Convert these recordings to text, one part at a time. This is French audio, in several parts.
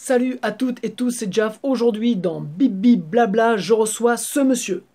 Salut à toutes et tous, c'est Jaf. Aujourd'hui, dans Bip Bip Blabla, je reçois ce monsieur.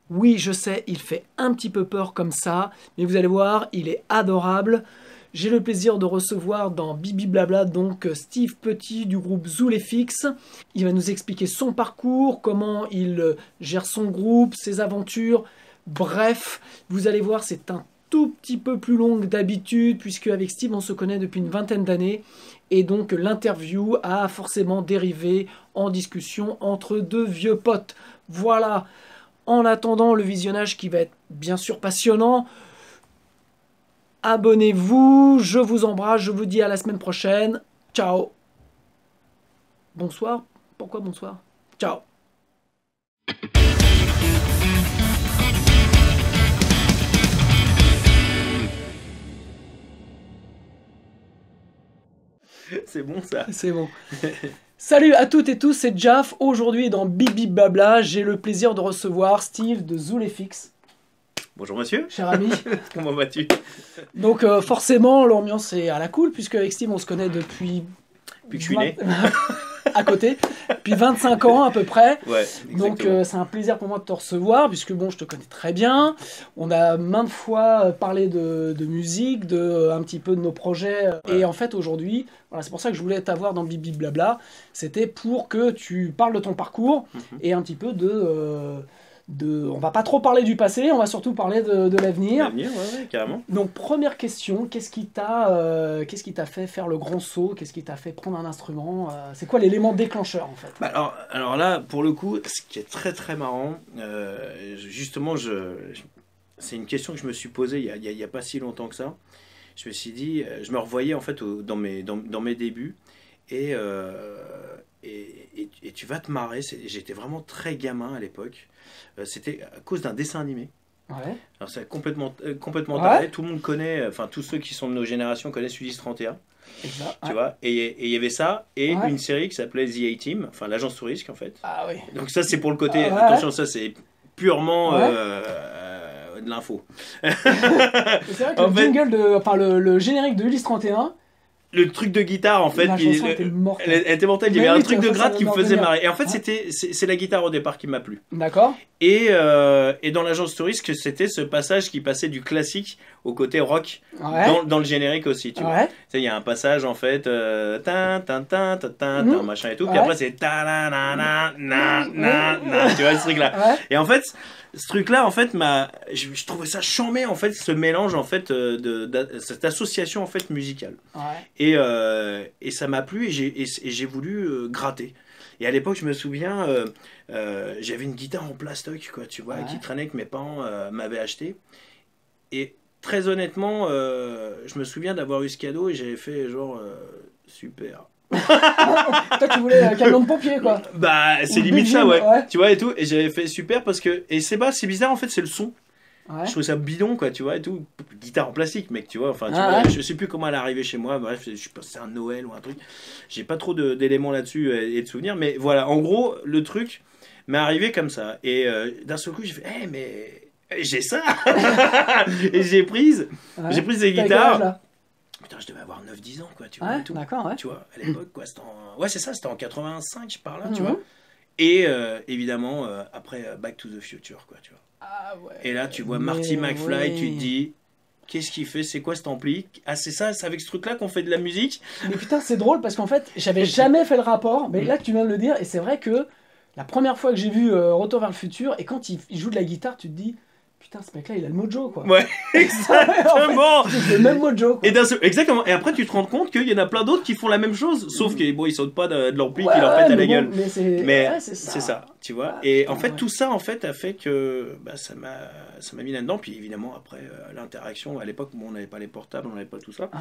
Oui, je sais, il fait un petit peu peur comme ça, mais vous allez voir, il est adorable. J'ai le plaisir de recevoir dans Bibi Blabla donc Steve Petit du groupe Zoulefix. Il va nous expliquer son parcours, comment il gère son groupe, ses aventures. Bref, vous allez voir, c'est un tout petit peu plus long que d'habitude, puisque avec Steve on se connaît depuis une vingtaine d'années. Et donc l'interview a forcément dérivé en discussion entre deux vieux potes. Voilà. En attendant le visionnage qui va être bien sûr passionnant, abonnez-vous, je vous embrasse, je vous dis à la semaine prochaine. Ciao. Bonsoir. Pourquoi bonsoir? Ciao. C'est bon ça. C'est bon. Salut à toutes et tous, c'est Jaf. Aujourd'hui dans Bip Bip Blabla, j'ai le plaisir de recevoir Steve de Zoulefix. Bonjour monsieur. Cher ami. Comment vas-tu? Donc forcément l'ambiance est à la cool, puisque avec Steve on se connaît depuis que je suis né. à côté, puis 25 ans à peu près. Ouais, donc c'est un plaisir pour moi de te recevoir, puisque bon, je te connais très bien. On a maintes fois parlé de musique, un petit peu de nos projets. Ouais. Et en fait aujourd'hui, voilà, c'est pour ça que je voulais t'avoir dans Bibi Blabla. C'était pour que tu parles de ton parcours et un petit peu on va pas trop parler du passé, on va surtout parler de l'avenir. L'avenir, ouais, carrément. Donc première question, qu'est-ce qui t'a fait faire le grand saut? Qu'est-ce qui t'a fait prendre un instrument? C'est quoi l'élément déclencheur en fait? Bah alors là, pour le coup, ce qui est très très marrant, justement, c'est une question que je me suis posée il y a pas si longtemps que ça. Je me suis dit, je me revoyais en fait dans mes débuts et tu vas te marrer. J'étais vraiment très gamin à l'époque. C'était à cause d'un dessin animé. Ouais. Alors c'est complètement taré. Tout le monde connaît, enfin tous ceux qui sont de nos générations connaissent Ulysse 31. Exact. Tu vois, et il y avait ça et une série qui s'appelait The A-Team, enfin l'agence touriste en fait. Ah oui. Donc ça c'est pour le côté, attention, ça c'est purement de l'info. C'est vrai que le générique de Ulysse 31. Le truc de guitare en fait, elle était mortelle. Il y avait un truc de gratte qui me faisait marrer. Et en fait, c'est la guitare au départ qui m'a plu. D'accord. Et dans l'agence touriste, c'était ce passage qui passait du classique au côté rock dans le générique aussi. Tu vois. Tu sais, il y a un passage en fait, machin et tout. Puis après, c'est ta na na na na. Tu vois ce truc là. Et en fait. Ce truc-là, en fait, je trouvais ça charmé, en fait, ce mélange, en fait, cette association, en fait, musicale. Ouais. Et ça m'a plu et j'ai voulu gratter. Et à l'époque, je me souviens, j'avais une guitare en plastoc, quoi, tu vois, qui traînait, que mes parents m'avaient acheté. Et très honnêtement, je me souviens d'avoir eu ce cadeau et j'avais fait genre, super. Toi tu voulais un camion de pompier quoi. Bah c'est limite ça ouais. Tu vois et tout et j'avais fait super parce que et c'est bizarre en fait, c'est le son. Je trouve ça bidon quoi, tu vois et tout, guitare en plastique mec, tu vois, enfin tu vois, je sais plus comment elle est arrivée chez moi, bref, je sais pas si c'est un Noël ou un truc. J'ai pas trop d'éléments là-dessus et de souvenirs, mais voilà, en gros, le truc m'est arrivé comme ça et d'un seul coup, j'ai fait mais j'ai ça. Et j'ai pris des guitares. Putain, je devais avoir 9-10 ans, quoi, tu vois. D'accord, tu vois, à l'époque, quoi, c'était en 85, par là, tu vois. Et évidemment, après, Back to the Future, quoi, tu vois. Ah ouais. Et là, tu vois Marty McFly, tu te dis, qu'est-ce qu'il fait? C'est quoi cet ampli? Ah, c'est ça, c'est avec ce truc-là qu'on fait de la musique? Mais putain, c'est drôle, parce qu'en fait, j'avais jamais fait le rapport, mais là, tu viens de le dire, et c'est vrai que la première fois que j'ai vu Retour vers le futur, et quand il joue de la guitare, tu te dis... Putain, ce mec-là, il a le mojo, quoi. Ouais, exactement. En fait, c'est le même mojo, quoi. Exactement. Et après, tu te rends compte qu'il y en a plein d'autres qui font la même chose. Sauf que, bon, ils sautent pas de l'ampli qui leur pète à la gueule. Mais c'est ça, tu vois. Et en fait, tout ça, en fait, a fait que ça m'a mis là-dedans. Puis évidemment, après, l'interaction, à l'époque, on n'avait pas les portables, on n'avait pas tout ça.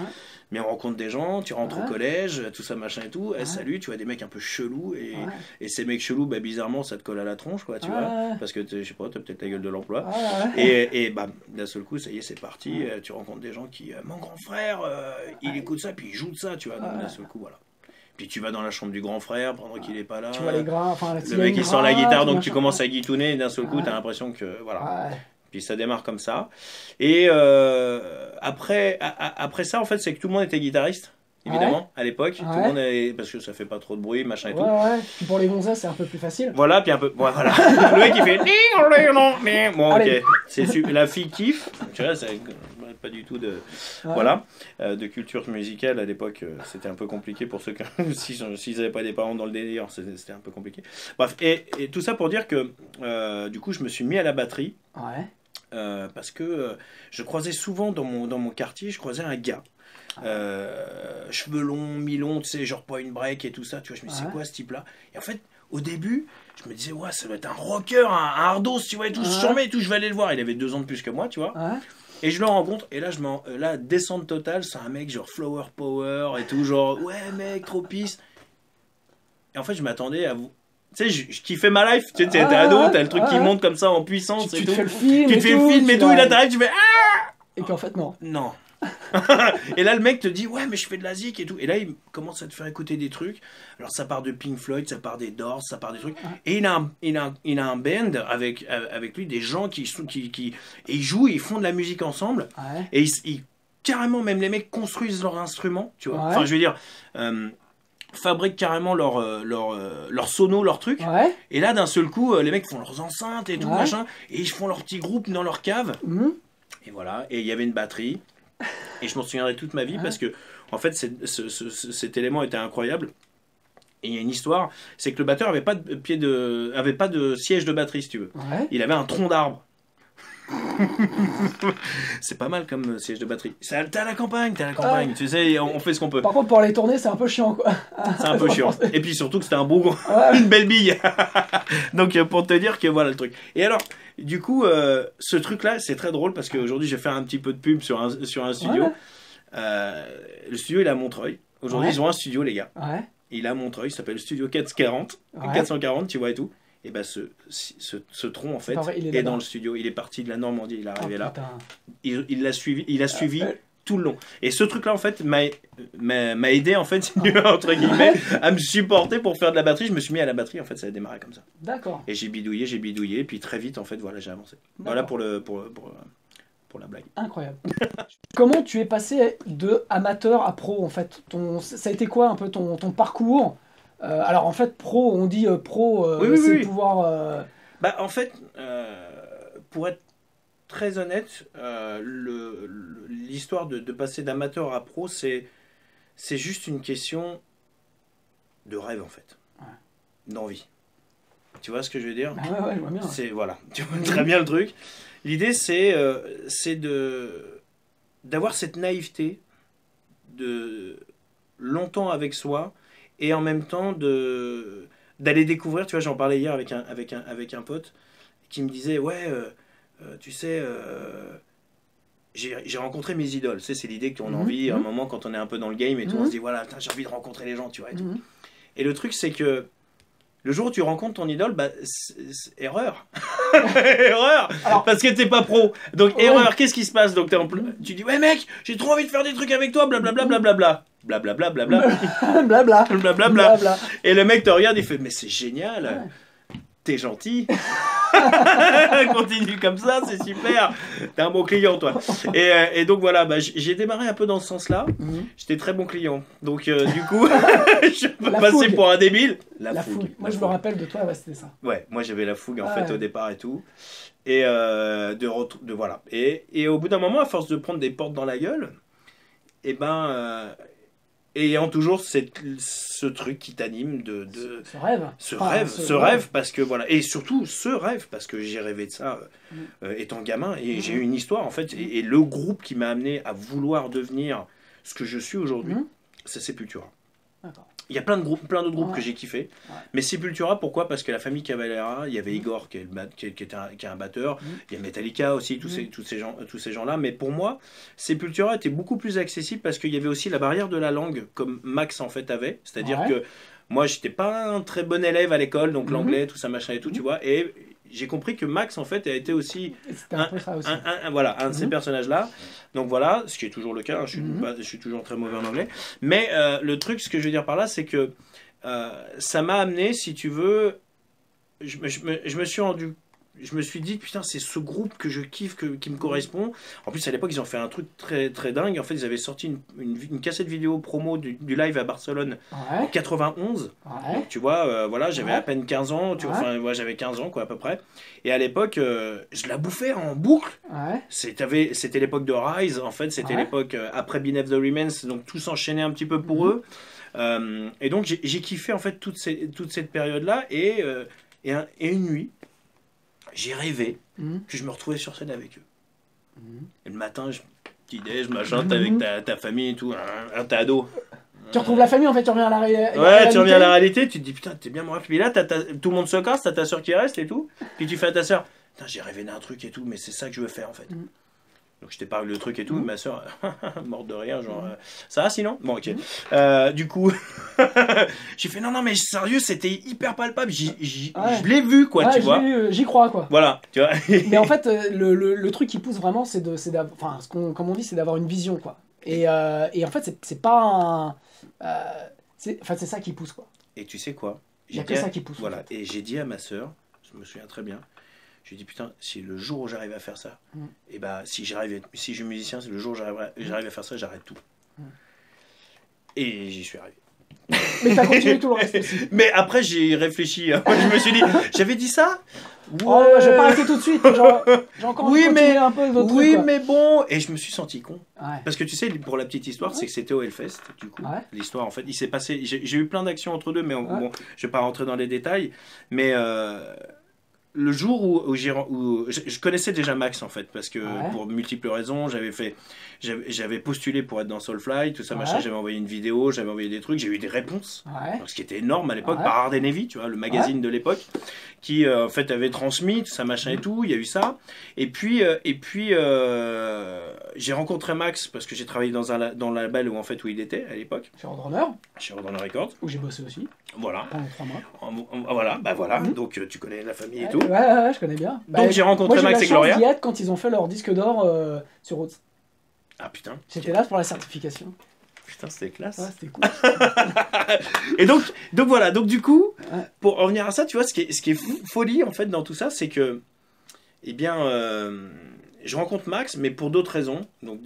Mais on rencontre des gens, tu rentres au collège, tout ça, machin et tout. Salut, tu vois des mecs un peu chelous. Et ces mecs chelous, bizarrement, ça te colle à la tronche, quoi, tu vois. Parce que, je sais pas, t'as peut-être la gueule de l'emploi. Et d'un seul coup, ça y est, c'est parti. Tu rencontres des gens qui... mon grand frère, il écoute ça, puis il joue de ça, tu vois. Donc, d'un seul coup, voilà. Puis tu vas dans la chambre du grand frère pendant qu'il est pas là. Tu vois les grains, enfin, le mec il sort la guitare, donc tu commences à à guitouner et d'un seul coup, tu as l'impression que voilà. Ouais. Puis ça démarre comme ça. Et après ça, en fait, c'est que tout le monde était guitariste. Évidemment, à l'époque, tout le monde est... parce que ça fait pas trop de bruit, machin et tout. Ouais. Puis pour les gonzesses, c'est un peu plus facile. Voilà, puis un peu. Ouais, voilà. Le mec il fait. Bon, ok. La fille kiffe. Tu vois, c'est pas du tout de. Voilà. De culture musicale à l'époque, c'était un peu compliqué pour ceux qui. S'ils n'avaient pas des parents dans le délire, c'était un peu compliqué. Bref, et tout ça pour dire que du coup, je me suis mis à la batterie. Ouais. Parce que je croisais souvent dans mon quartier, je croisais un gars. Cheveux longs, mi-longs, tu sais, genre pas une break et tout ça, tu vois, je me disais, c'est quoi ce type-là? Et en fait, au début, je me disais, ouais, ça doit être un rocker, un hardos, tu vois, et tout, charmé et tout, je vais aller le voir. Il avait 2 ans de plus que moi, tu vois. Et je le rencontre, et là, là, descente totale, c'est un mec genre flower power et tout, genre, ouais, mec, trop pisse. Et en fait, je m'attendais à vous. Tu sais, je kiffais ma life, tu sais, t'es ado, t'as le truc qui monte comme ça en puissance et tout. Tu te fais le film, tu te fais le film et tout, et là t'arrives, tu fais ah. Et puis en fait, non. Non. Et là, le mec te dit, ouais, mais je fais de la zik et tout. Et là, il commence à te faire écouter des trucs. Alors, ça part de Pink Floyd, ça part des Doors, ça part des trucs. Et il a un band avec lui, des gens qui et ils jouent, ils font de la musique ensemble. Et carrément, même les mecs construisent leurs instruments, tu vois. Enfin, je veux dire, fabriquent carrément leur sono, leur truc. Et là, d'un seul coup, les mecs font leurs enceintes et tout, machin. Et ils font leur petit groupe dans leur cave. Et voilà. Et il y avait une batterie. Et je m'en souviendrai toute ma vie parce que, en fait, cet élément était incroyable. Et il y a une histoire, c'est que le batteur avait pas de siège de batterie, si tu veux. Il avait un tronc d'arbre. C'est pas mal comme siège de batterie. T'es à la campagne, tu sais, on fait ce qu'on peut. Par contre, pour les tourner, c'est un peu chiant, quoi. C'est un peu chiant. Et puis surtout que c'était un beau, une belle bille. Donc pour te dire que voilà le truc. Et alors, du coup, ce truc-là, c'est très drôle parce qu'aujourd'hui, je vais faire un petit peu de pub sur un studio. Le studio, il est à Montreuil. Aujourd'hui, ils ont un studio, les gars. Il est à Montreuil, il s'appelle le studio 440. 440, tu vois et tout. Et ben ce tronc en fait est dans le studio. Il est parti de la Normandie, il est arrivé là. Il l'a suivi, tout le long. Et ce truc là en fait m'a aidé en fait entre guillemets à me supporter pour faire de la batterie. Je me suis mis à la batterie en fait, ça a démarré comme ça. D'accord. Et j'ai bidouillé, et puis très vite en fait voilà j'ai avancé. Voilà pour la blague. Incroyable. Comment tu es passé de amateur à pro en fait? Ça a été quoi un peu ton parcours? Alors en fait pro, on dit pro, c'est pouvoir... Bah en fait, pour être très honnête, l'histoire de passer d'amateur à pro, c'est juste une question de rêve en fait, d'envie. Tu vois ce que je veux dire? Ouais, je vois bien. Voilà, tu vois très bien le truc. L'idée c'est d'avoir cette naïveté, de longtemps avec soi, et en même temps d'aller découvrir. Tu vois, j'en parlais hier avec un pote qui me disait ouais tu sais j'ai rencontré mes idoles. Tu sais, c'est l'idée qu'on a envie à un moment quand on est un peu dans le game et tout, on se dit voilà j'ai envie de rencontrer les gens, tu vois, et tout. Et le truc c'est que le jour où tu rencontres ton idole, bah, erreur. Erreur. Alors, parce que t'es pas pro. Donc, erreur, qu'est-ce qui se passe? Donc, tu dis, ouais, mec, j'ai trop envie de faire des trucs avec toi, blablabla. Blablabla. Blablabla. Et le mec te regarde, il fait, mais c'est génial. T'es gentil. Continue comme ça, c'est super. T'es un bon client, toi. Et donc voilà, bah, j'ai démarré un peu dans ce sens-là. J'étais très bon client. Donc du coup, je peux passer pour un débile. La fougue. Moi, je me rappelle de toi, c'était ça. Ouais, moi j'avais la fougue en fait au départ et tout. Et voilà. Et au bout d'un moment, à force de prendre des portes dans la gueule, et ben. Ayant toujours ce truc qui t'anime ce rêve parce que voilà, et surtout ce rêve parce que j'ai rêvé de ça étant gamin, et j'ai eu une histoire en fait, et le groupe qui m'a amené à vouloir devenir ce que je suis aujourd'hui, c'est Sepultura. D'accord. Il y a plein d'autres groupes que j'ai kiffé, mais Sepultura, pourquoi? Parce que la famille Cavalera, il y avait Igor qui est un batteur, il y a Metallica aussi, tous ces gens-là, mais pour moi, Sepultura était beaucoup plus accessible parce qu'il y avait aussi la barrière de la langue, comme Max en fait avait, c'est-à-dire que moi, j'étais pas un très bon élève à l'école, donc l'anglais, tout ça, machin et tout, tu vois, et j'ai compris que Max, en fait, a été aussi aussi. Voilà, un de ces personnages-là. Donc voilà, ce qui est toujours le cas, hein, je suis toujours très mauvais en anglais. Mais le truc, ce que je veux dire par là, c'est que ça m'a amené, si tu veux, je me suis dit, putain, c'est ce groupe que je kiffe, qui me correspond. En plus, à l'époque, ils ont fait un truc très, très dingue. En fait, ils avaient sorti une cassette vidéo promo du live à Barcelone en 91. Donc, tu vois, voilà, j'avais à peine 15 ans. Enfin, moi, j'avais 15 ans, quoi, à peu près. Et à l'époque, je la bouffais en boucle. C'était l'époque de Rise, en fait. C'était l'époque après Beneath the Remains. Donc, tout s'enchaînait un petit peu pour eux. Et donc, j'ai kiffé, en fait, toute cette période-là. Et une nuit, j'ai rêvé que je me retrouvais sur scène avec eux. Et le matin, petit déj, machin, t'es avec ta famille et tout, t'es ado. Tu retrouves la famille en fait, tu reviens à la réalité. Ouais, tu reviens à la réalité, tu te dis putain, t'es bien moi. Puis là, tout le monde se casse, t'as ta soeur qui reste et tout. Puis tu fais à ta soeur, putain, j'ai rêvé d'un truc et tout, mais c'est ça que je veux faire en fait. Donc je t'ai parlé le truc et tout, ma soeur, morte de rire, genre, ça va sinon? Bon, ok. Du coup, j'ai fait non, mais sérieux, c'était hyper palpable, je l'ai vu, quoi, tu vois. J'y crois, quoi. Voilà, tu vois. Mais en fait, le truc qui pousse vraiment, enfin, comme on dit, c'est d'avoir une vision, quoi. Et en fait, c'est pas un... c'est ça qui pousse, quoi. Et tu sais quoi? Il y a que ça qui pousse. Voilà, en fait. Et j'ai dit à ma soeur, je me souviens très bien, je lui ai dit putain, si le jour où j'arrive à faire ça, et bah si je suis musicien, c'est le jour où j'arrive à faire ça, j'arrête tout. Et j'y suis arrivé. Mais t'as continué tout le reste aussi. Mais après j'ai réfléchi, je me suis dit, j'avais dit ça. Oh, je vais pas arrêter tout de suite, j'ai encore continué un peu d'autres trucs. Oui, mais bon, et je me suis senti con. Parce que tu sais, pour la petite histoire, c'est que c'était au Hellfest, du coup. L'histoire, en fait, il s'est passé, j'ai eu plein d'actions entre deux, mais bon, je vais pas rentrer dans les détails, mais... le jour où je connaissais déjà Max en fait, parce que pour multiples raisons, j'avais postulé pour être dans Soulfly, tout ça machin, j'avais envoyé une vidéo, j'avais envoyé des trucs, j'ai eu des réponses, ce qui était énorme à l'époque, par Hard & Heavy, tu vois, le magazine de l'époque, qui en fait avait transmis tout ça machin et tout, il y a eu ça, et puis j'ai rencontré Max parce que j'ai travaillé dans le label où il était à l'époque. Chez Roadrunner. Chez Roadrunner Records. Où j'ai bossé aussi. Voilà. Pendant 3 mois. Voilà. Donc tu connais la famille et tout. Ouais, je connais bien. Donc j'ai rencontré Max et Gloria. Moi j'ai eu la chance d'y être quand ils ont fait leur disque d'or sur Rhodes. Ah putain. J'étais là pour la certification. Putain, c'était classe. Ouais, c'était cool. Et donc voilà, donc du coup, pour en revenir à ça, tu vois, ce qui est folie en fait dans tout ça, c'est que, eh bien, je rencontre Max, mais pour d'autres raisons, donc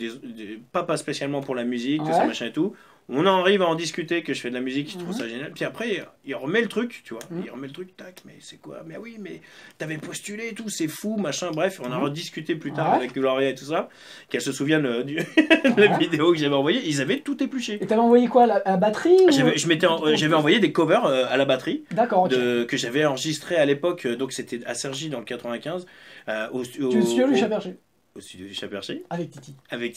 pas spécialement pour la musique, tout ça machin et tout. On en arrive à en discuter, que je fais de la musique, je trouve ça génial. Puis après, il remet le truc, tu vois. Il remet le truc, tac, mais c'est quoi? Mais oui, mais t'avais postulé et tout, c'est fou, machin. Bref, on a rediscuté plus tard avec Gloria et tout ça, qu'elle se souvienne de la vidéo que j'avais envoyée. Ils avaient tout épluché. Et t'avais envoyé quoi, la batterie J'avais envoyé des covers à la batterie. D'accord, que j'avais enregistré à l'époque, donc c'était à Cergy dans le 95. Tu studio du Chaperché. Au studio du Chaperché. Avec Titi. Avec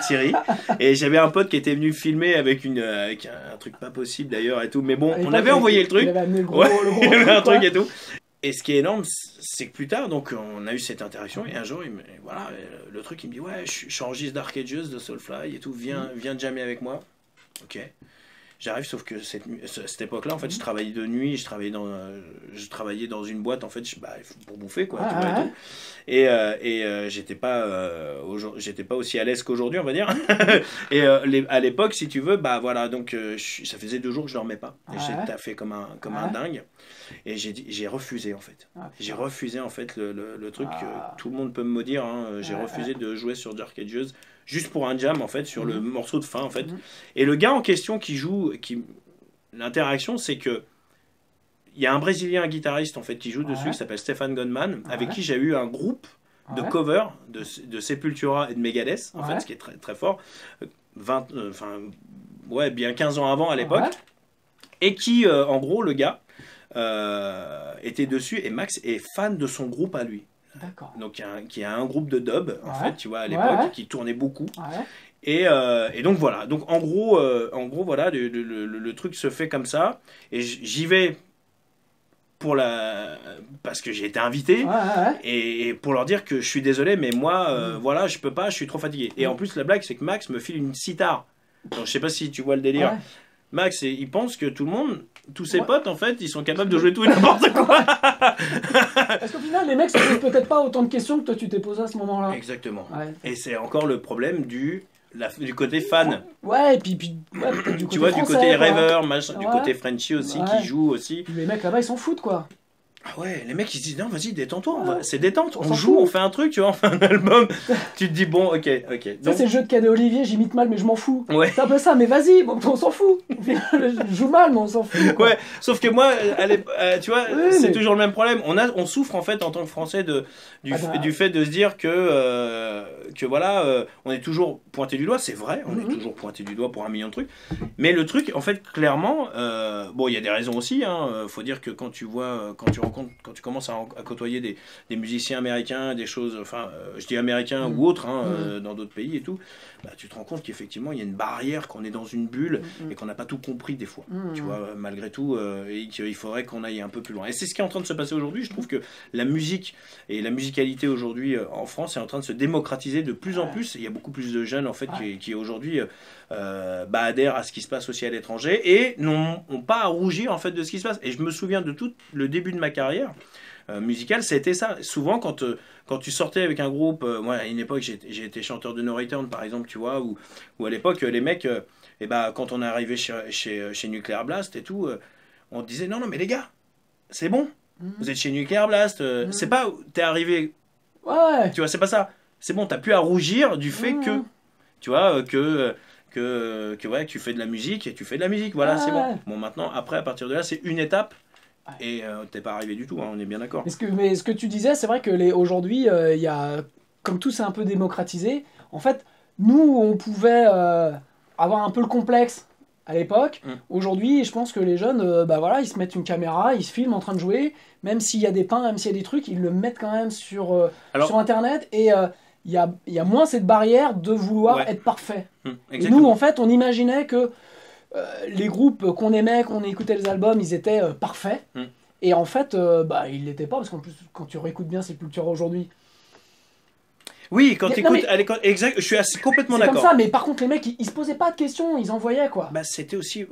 Thierry. Et j'avais un pote qui était venu filmer avec un truc pas possible d'ailleurs et tout. Mais bon, on avait envoyé le truc. Il avait amené le gros il y avait un truc et tout. Et ce qui est énorme, c'est que plus tard, donc on a eu cette interaction et un jour, le truc, il me dit ouais, je enregistre Dark Ages de Soulfly et tout. Viens jammer avec moi. Ok. J'arrive, sauf que cette époque-là, en fait, je travaillais de nuit, je travaillais dans une boîte, en fait, pour bouffer, quoi. Et j'étais pas aussi à l'aise qu'aujourd'hui, on va dire. Et à l'époque, si tu veux, voilà, donc ça faisait 2 jours que je dormais pas. J'ai taffé comme un dingue. Et j'ai refusé, en fait. J'ai refusé, en fait, le truc que tout le monde peut me maudire. J'ai refusé de jouer sur Dark Ages. Juste pour un jam en fait sur le morceau de fin en fait. Et le gars en question qui joue, l'interaction c'est que il y a un Brésilien guitariste en fait qui joue dessus qui s'appelle Stefan Gunman avec qui j'ai eu un groupe de cover de Sepultura et de Megadeth en fait, ce qui est très très fort, bien 15 ans avant à l'époque, et qui en gros le gars était dessus et Max est fan de son groupe à lui. Donc qui a un groupe de dub en fait, tu vois, à l'époque, qui tournait beaucoup. Et donc voilà. Donc en gros voilà, le truc se fait comme ça. Et j'y vais parce que j'ai été invité et pour leur dire que je suis désolé, mais moi voilà, je peux pas, je suis trop fatigué. Et en plus la blague c'est que Max me file une sitar. Donc je sais pas si tu vois le délire. Max, il pense que tout le monde tous ses potes, en fait, ils sont capables de jouer tout et n'importe quoi. Parce qu'au final, les mecs se posent peut-être pas autant de questions que toi tu t'es posé à ce moment-là. Exactement. Ouais. Et c'est encore le problème du côté fan. Ouais, et puis ouais, peut-être du côté tu vois, français, du côté quoi. rêveur, du côté Frenchy aussi, qui joue aussi. Les mecs là-bas, ils s'en foutent, quoi. Ah ouais, les mecs ils se disent non, vas-y, détends-toi, c'est détente, on s'en joue, fout. on fait un truc, tu vois, on fait un album. Tu te dis bon, ok. Ça, c'est le jeu de Cadet Olivier, j'imite mal, mais je m'en fous. Ouais. C'est un peu ça, mais vas-y, bon, on s'en fout. Je joue mal, mais on s'en fout. Quoi. Ouais, sauf que moi, tu vois, Oui, c'est mais... toujours le même problème. On souffre en fait en tant que Français du fait de se dire que voilà, on est toujours pointé du doigt. C'est vrai, on est toujours pointé du doigt pour 1 million de trucs. Mais le truc, en fait, clairement, bon, il y a des raisons aussi. Faut dire que quand tu commences à côtoyer des musiciens américains, des choses, enfin, je dis américains ou autres, dans d'autres pays et tout, bah, tu te rends compte qu'effectivement, il y a une barrière, qu'on est dans une bulle et qu'on n'a pas tout compris des fois. Tu vois, malgré tout, et qu'il faudrait qu'on aille un peu plus loin. Et c'est ce qui est en train de se passer aujourd'hui. Je trouve que la musique et la musicalité aujourd'hui en France est en train de se démocratiser de plus en plus. Il y a beaucoup plus de jeunes en fait qui aujourd'hui adhèrent à ce qui se passe aussi à l'étranger et n'ont pas à rougir en fait de ce qui se passe. Et je me souviens de tout le début de ma carrière musicale, c'était ça. Souvent, quand tu sortais avec un groupe, moi à une époque j'ai été chanteur de No Return par exemple, tu vois, ou à l'époque les mecs, quand on est arrivé chez Nuclear Blast et tout, on disait non mais les gars, c'est bon, vous êtes chez Nuclear Blast, c'est pas t'es arrivé, tu vois, c'est pas ça, c'est bon, t'as plus à rougir du fait que, tu vois, que tu fais de la musique et tu fais de la musique, voilà, c'est bon. Bon, maintenant, après, à partir de là, c'est une étape. Et t'es pas arrivé du tout, on est bien d'accord. Mais ce que tu disais, c'est vrai que aujourd'hui, il y a, comme tout s'est un peu démocratisé, en fait, nous, on pouvait avoir un peu le complexe à l'époque. Aujourd'hui, je pense que les jeunes, ils se mettent une caméra, ils se filment en train de jouer, même s'il y a des pains, même s'il y a des trucs, ils le mettent quand même sur Internet, et il y a moins cette barrière de vouloir être parfait. Et nous, en fait, on imaginait que les groupes qu'on aimait, qu'on écoutait les albums, ils étaient parfaits. Et en fait, ils l'étaient pas, parce qu'en plus, quand tu réécoutes bien ces cultures aujourd'hui... Oui, quand tu écoutes, exact, je suis complètement d'accord. C'est comme ça, mais par contre, les mecs, ils se posaient pas de questions, ils envoyaient, quoi. Bah, c'était aussi...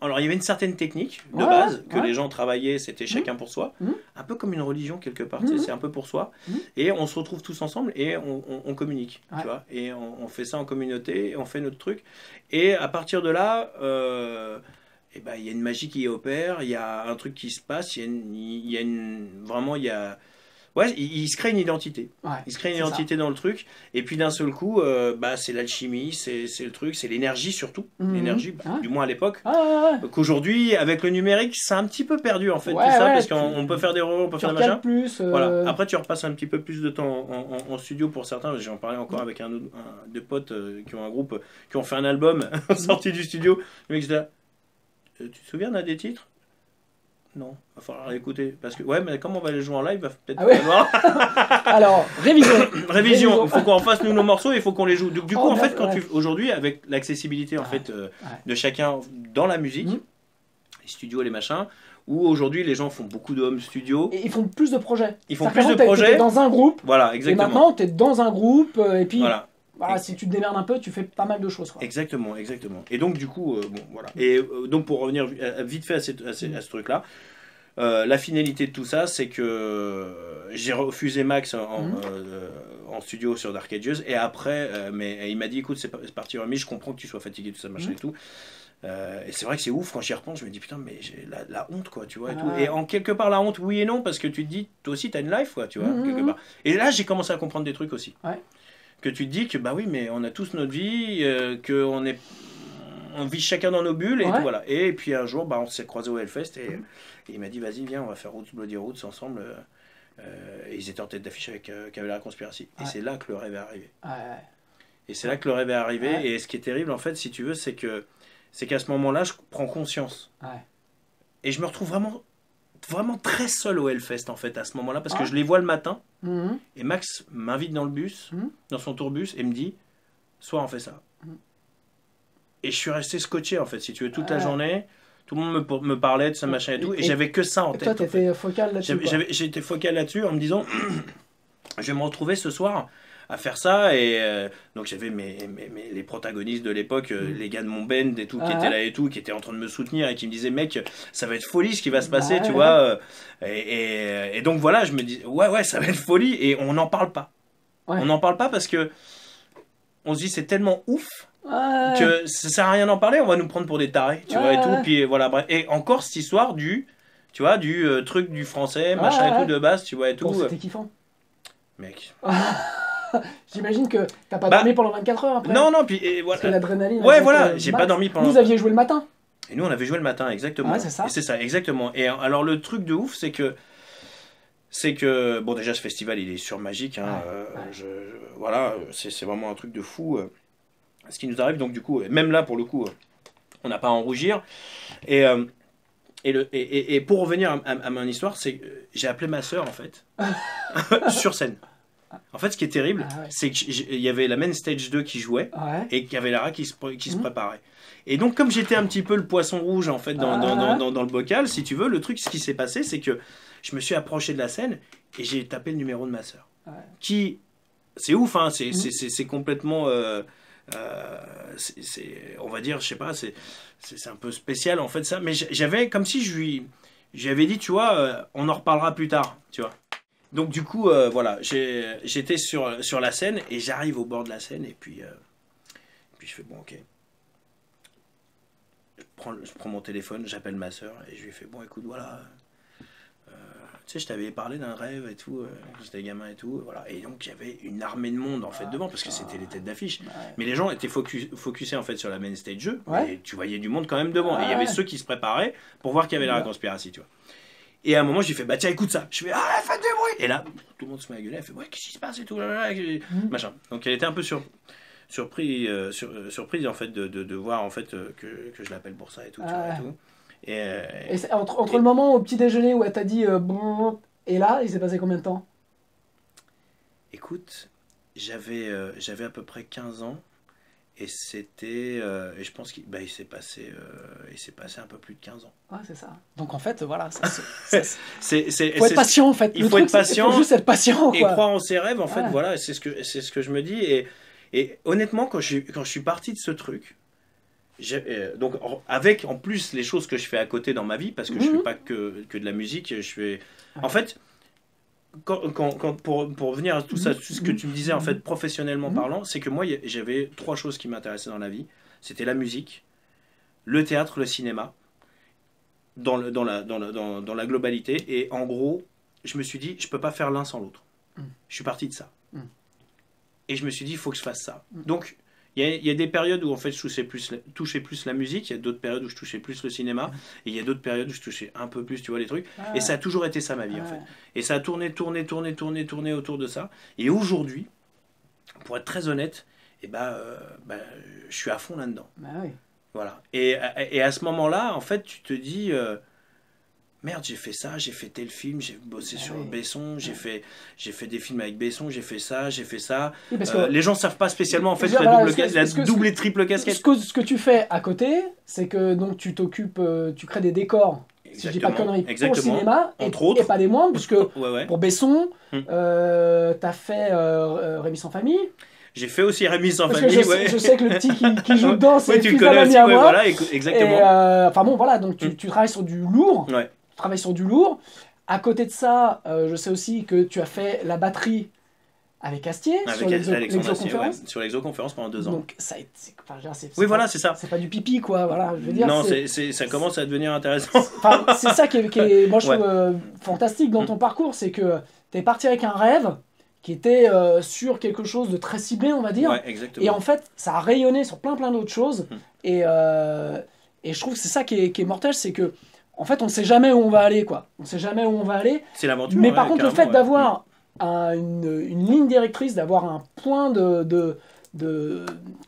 alors, il y avait une certaine technique de base, que les gens travaillaient, c'était chacun pour soi. Un peu comme une religion, quelque part, c'est un peu pour soi. Et on se retrouve tous ensemble et on communique, tu vois. Et on fait ça en communauté, et on fait notre truc. Et à partir de là... il y a une magie qui opère, il y a un truc qui se passe, il se crée une identité. Il se crée une identité dans le truc, et puis d'un seul coup, c'est l'alchimie, c'est le truc, c'est l'énergie surtout. L'énergie, du moins à l'époque. Qu'aujourd'hui, avec le numérique, c'est un petit peu perdu en fait, tout ça, parce qu'on peut faire des erreurs, on peut faire des machins. Voilà. Après, tu repasses un petit peu plus de temps en studio pour certains. J'en parlais encore avec deux potes qui ont un groupe, qui ont fait un album sorti du studio. Le mec était là. Tu te souviens d'un des titres? Non, va falloir l'écouter. Parce que, mais comme on va les jouer en live, va peut-être falloir. Alors, révision. Il faut qu'on fasse nous nos morceaux, il faut qu'on les joue. Du coup, en fait, aujourd'hui, avec l'accessibilité de chacun dans la musique, les studios, les machins, où aujourd'hui les gens font beaucoup de home studio. Et ils font plus de projets. Ils font plus de projets. T'es dans un groupe. Voilà, exactement. Et maintenant, t'es dans un groupe, et puis. Voilà, si tu te démerdes un peu, tu fais pas mal de choses. Quoi. Exactement. Et donc, du coup, voilà. Et donc, pour revenir vite fait à ce truc-là, la finalité de tout ça, c'est que j'ai refusé Max en studio sur Dark Ages, et après, mais il m'a dit, écoute, c'est parti remis, je comprends que tu sois fatigué, tout ça, machin et tout. Et c'est vrai que c'est ouf, quand j'y repense, je me dis, putain, mais j'ai la honte, quoi, tu vois, et tout. Et en quelque part, la honte, oui et non, parce que tu te dis, toi aussi, t'as une life, quoi, tu vois, quelque part. Et là, j'ai commencé à comprendre des trucs aussi. Que tu te dis que oui, mais on a tous notre vie, qu'on vit chacun dans nos bulles, et tout, voilà. Et puis un jour, on s'est croisés au Hellfest, et il m'a dit, vas-y, viens, on va faire Roots Bloody Roots ensemble. Et ils étaient en tête d'affiche avec Cavalera Conspiracy. Et c'est là que le rêve est arrivé. Et c'est là que le rêve est arrivé. Et ce qui est terrible, en fait, si tu veux, c'est qu'à ce moment-là, je prends conscience. Et je me retrouve vraiment très seul au Hellfest, en fait, à ce moment-là, parce que je les vois le matin, et Max m'invite dans le bus, dans son tourbus, et me dit, soir on fait ça. Et je suis resté scotché, en fait, si tu veux, toute la journée. Tout le monde me parlait de ce machin et tout, et j'avais que ça en tête. Et toi, t'étais focal là-dessus. J'étais focal là-dessus en me disant, je vais me retrouver ce soir à faire ça. Et donc j'avais les protagonistes de l'époque, les gars de mon band et tout, qui étaient là et tout, qui étaient en train de me soutenir et qui me disaient, mec, ça va être folie ce qui va se passer, tu vois. Et donc voilà, je me dis, ouais, ça va être folie. Et on n'en parle pas. On n'en parle pas parce que on se dit, c'est tellement ouf. Que ça sert à rien d'en parler, on va nous prendre pour des tarés, tu vois, et tout. Puis voilà, bref. Et encore cette histoire du truc du français, machin et tout de base, tu vois, et tout. Bon, c'était kiffant. Mec. J'imagine que t'as pas dormi pendant 24 heures après. Non, puis et voilà. Parce que l'adrénaline. Ouais, voilà, j'ai pas dormi pendant. Vous aviez joué le matin. Et nous, on avait joué le matin, exactement. Ouais, c'est ça. Et c'est ça, exactement. Et alors, le truc de ouf, c'est que, bon, déjà, ce festival, il est surmagique, hein. Voilà, c'est vraiment un truc de fou. Ce qui nous arrive, donc du coup, même là pour le coup, on n'a pas à en rougir. Et pour revenir à mon histoire, c'est que j'ai appelé ma sœur en fait sur scène. En fait, ce qui est terrible, c'est qu'il y avait la main stage 2 qui jouait et qu'il y avait Lara qui se préparait. Et donc, comme j'étais un petit peu le poisson rouge en fait dans le bocal, si tu veux, le truc, ce qui s'est passé, c'est que je me suis approché de la scène et j'ai tapé le numéro de ma sœur. Qui, c'est ouf, hein, c'est complètement. On va dire, je sais pas, c'est un peu spécial en fait ça, mais j'avais comme si je lui avais dit, tu vois, on en reparlera plus tard, tu vois. Donc du coup, voilà, j'étais sur la scène et j'arrive au bord de la scène et puis je fais bon, ok. Je prends mon téléphone, j'appelle ma soeur et je lui fais bon, écoute, voilà. Tu sais, je t'avais parlé d'un rêve et tout, quand j'étais gamin et tout, voilà. Et donc, il y avait une armée de monde, en fait, devant, parce que c'était les têtes d'affiche. Mais les gens étaient focusés, en fait, sur la main stage jeu, et tu voyais du monde quand même devant. Et il y avait ceux qui se préparaient pour voir qu'il y avait la conspiration, tu vois. Et à un moment, je lui fais, bah tiens, écoute ça. Je fais, faites du bruit. Et là, tout le monde se met à gueuler, elle fait, ouais, qu'est-ce qui se passe et tout, machin. Donc, elle était un peu surprise, en fait, de voir, en fait, que je l'appelle pour ça et tout, tu vois, et tout. Et entre le moment au petit déjeuner où elle t'a dit bon, et là, il s'est passé combien de temps? Écoute, j'avais à peu près 15 ans et c'était et je pense qu'il s'est passé un peu plus de 15 ans. Ouais, c'est ça. Donc en fait, voilà, faut être patient en fait. Il faut être patient. Il faut juste être patient et croire en ses rêves en fait, voilà, c'est ce que je me dis et honnêtement quand je suis parti de ce truc, donc avec en plus les choses que je fais à côté dans ma vie parce que je fais pas que de la musique, je fais en fait pour revenir à tout ça, tout ce que tu me disais en fait professionnellement parlant, c'est que moi j'avais 3 choses qui m'intéressaient dans la vie, c'était la musique, le théâtre, le cinéma dans la globalité, et en gros je me suis dit je peux pas faire l'un sans l'autre. Je suis parti de ça et je me suis dit il faut que je fasse ça. Donc il y a des périodes où en fait je touchais plus la musique, il y a d'autres périodes où je touchais plus le cinéma, et il y a d'autres périodes où je touchais un peu plus, tu vois, les trucs. Et ça a toujours été ça ma vie en fait. Et ça a tourné autour de ça. Et aujourd'hui, pour être très honnête, je suis à fond là-dedans. Voilà. Et à ce moment-là, en fait, tu te dis... merde, j'ai fait ça, j'ai fait tel film, j'ai bossé sur Besson, j'ai fait des films avec Besson, j'ai fait ça. Oui, les gens savent pas spécialement en fait la double et triple casquette. Ce que tu fais à côté, c'est que donc tu t'occupes, tu crées des décors. Si je dis pas de conneries, pour le cinéma, et pas des moindres, parce que pour Besson, t'as fait Rémi sans famille. J'ai fait aussi Rémi sans famille. Je sais que le petit qui joue dedans, c'est tu le connais aussi, voilà, exactement. Enfin bon, voilà, donc tu travailles sur du lourd. Tu travailles sur du lourd. À côté de ça, je sais aussi que tu as fait la batterie avec Astier sur l'exoconférence. Sur l'exoconférence pendant 2 ans. Donc ça, voilà, c'est ça. C'est pas du pipi, quoi. Voilà, je veux dire. Non, ça commence à devenir intéressant. C'est ça qui est moi je trouve fantastique dans ton parcours, c'est que tu es parti avec un rêve qui était sur quelque chose de très ciblé, on va dire. Ouais, exactement. Et en fait, ça a rayonné sur plein d'autres choses. Et je trouve que c'est ça qui est mortel, c'est que en fait, on ne sait jamais où on va aller, quoi. On ne sait jamais où on va aller. C'est l'aventure. Mais par contre, le fait d'avoir une ligne directrice, d'avoir un point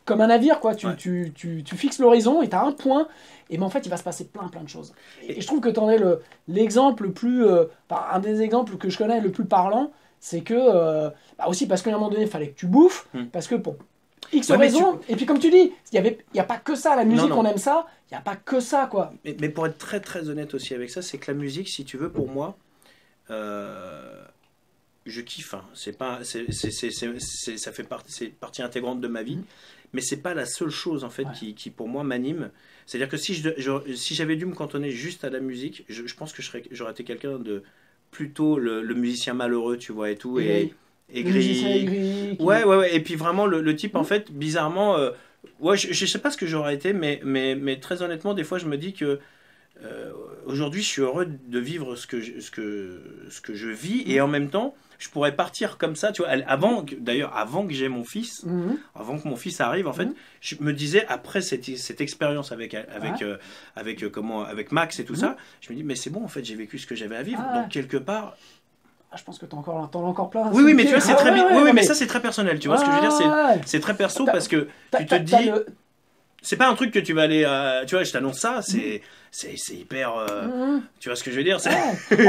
comme un navire, quoi. Tu fixes l'horizon et tu as un point. Et en fait, il va se passer plein de choses. Et je trouve que tu en es l'exemple le plus... un des exemples que je connais le plus parlant, c'est que... aussi parce qu'à un moment donné, il fallait que tu bouffes. Parce que pour X raisons. Et puis comme tu dis, il n'y a pas que ça. La musique, on aime ça. Il n'y a pas que ça, quoi. Mais pour être très très honnête aussi avec ça, c'est que la musique, si tu veux, pour moi, je kiffe, hein. C'est pas, ça fait partie, c'est partie intégrante de ma vie, mais c'est pas la seule chose en fait qui pour moi m'anime. C'est-à-dire que si j'avais dû me cantonner juste à la musique, je pense que j'aurais été quelqu'un de plutôt le musicien malheureux, tu vois, et tout, et aigri. Ouais. Et puis vraiment le type en fait, bizarrement, ouais, je sais pas ce que j'aurais été, mais très honnêtement, des fois je me dis que aujourd'hui, je suis heureux de vivre ce que je vis, et en même temps, je pourrais partir comme ça, tu vois. D'ailleurs, avant que j'ai mon fils, avant que mon fils arrive, en fait, je me disais, après cette expérience avec Max et tout ça, je me dis, mais c'est bon, en fait, j'ai vécu ce que j'avais à vivre. Donc, quelque part. Je pense que t'en as encore plein. Oui, mais tu vois, c'est très bien. Oui, mais ça, c'est très personnel. Tu vois ce que je veux dire, c'est très perso parce que tu te dis. C'est pas un truc que tu vas aller. Tu vois, je t'annonce ça, c'est hyper. Tu vois ce que je veux dire, En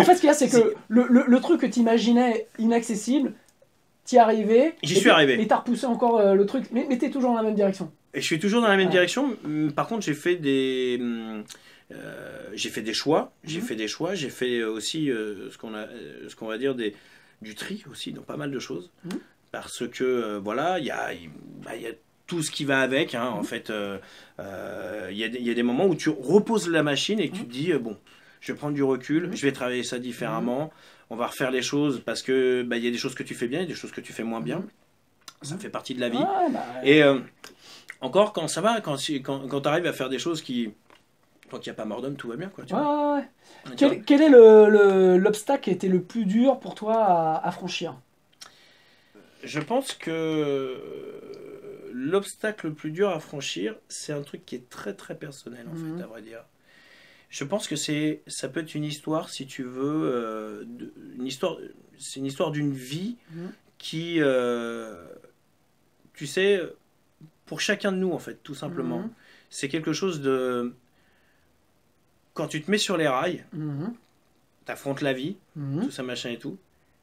fait, ce qu'il y a, c'est que le truc que tu imaginais inaccessible, t'y arrivais. J'y suis arrivé. Et t'as repoussé encore le truc. Mais t'es toujours dans la même direction. Et je suis toujours dans la même direction. Par contre, j'ai fait des choix. J'ai fait aussi ce qu'on va dire du tri aussi dans pas mal de choses. Parce que voilà, il y a tout ce qui va avec, hein, en fait, il y a des moments où tu reposes la machine et que tu te dis, bon, je vais prendre du recul, je vais travailler ça différemment, on va refaire les choses parce que il y a des choses que tu fais bien, il y a des choses que tu fais moins bien, ça fait partie de la vie. Et encore, quand ça va, quand tu arrives à faire des choses qui... Tant qu'il n'y a pas mort d'homme, tout va bien, quoi. Tu vois. Quel est l'obstacle qui a été le plus dur pour toi à franchir ? Je pense que l'obstacle le plus dur à franchir, c'est un truc qui est très très personnel en fait, à vrai dire. Je pense que ça peut être une histoire, si tu veux, c'est une histoire d'une vie qui, tu sais, pour chacun de nous en fait, tout simplement, c'est quelque chose de... Quand tu te mets sur les rails, t'affrontes la vie, tout ça machin et tout,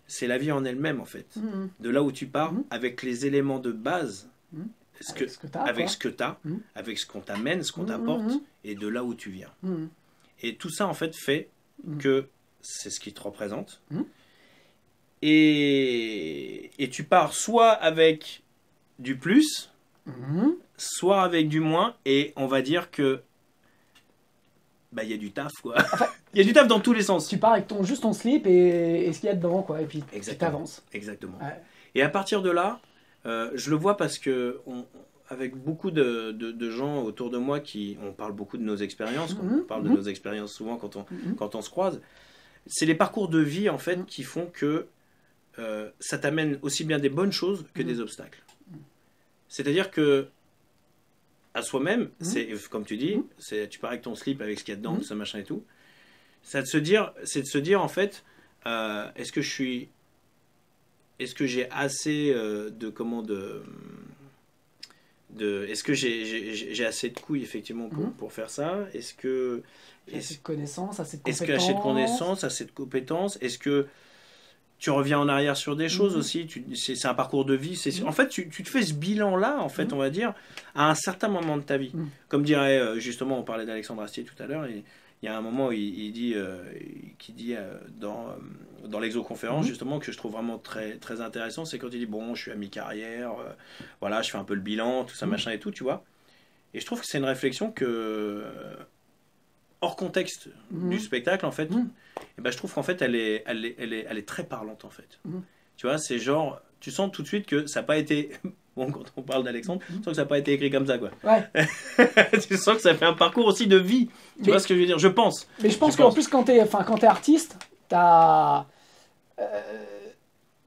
c'est la vie en elle-même en fait. De là où tu pars, avec les éléments de base, avec ce que tu as, avec ce qu'on t'amène, ce qu'on t'apporte, et de là où tu viens. Et tout ça en fait fait que c'est ce qui te représente. Et tu pars soit avec du plus, soit avec du moins, et on va dire que il y a du taf, quoi. Il y a du taf dans tous les sens. Tu pars avec juste ton slip et ce qu'il y a dedans, quoi, et puis tu t'avances. Exactement. Ouais. Et à partir de là, je le vois parce que avec beaucoup de gens autour de moi on parle beaucoup de nos expériences, on parle de nos expériences souvent quand on se croise. C'est les parcours de vie en fait qui font que ça t'amène aussi bien des bonnes choses que des obstacles. C'est-à-dire que à soi-même, c'est comme tu dis, tu pars avec ton slip avec ce qu'il y a dedans, tout ça machin et tout. C'est de se dire en fait, est-ce que j'ai assez est-ce que j'ai assez de couilles effectivement pour faire ça? Est-ce que j'ai assez de connaissances, assez de compétences? Est-ce que j'ai assez de connaissances, assez de compétences? Est-ce que tu reviens en arrière sur des choses aussi, c'est un parcours de vie. En fait, tu te fais ce bilan-là, en fait, on va dire, à un certain moment de ta vie. Comme dirait, justement, on parlait d'Alexandre Astier tout à l'heure, et il y a un moment où il dit dans l'exoconférence, justement, que je trouve vraiment très, très intéressant, c'est quand il dit, bon, je suis à mi-carrière, voilà, je fais un peu le bilan, tout ça, machin et tout, tu vois. Et je trouve que c'est une réflexion que... hors contexte du spectacle en fait, et je trouve qu'en fait elle est très parlante en fait. Tu vois, c'est genre, tu sens tout de suite que ça n'a pas été bon, quand on parle d'Alexandre, tu sens que ça n'a pas été écrit comme ça, quoi. Tu sens que ça fait un parcours aussi de vie, tu vois ce que je veux dire, je pense. Mais je pense qu'en plus quand t'es artiste,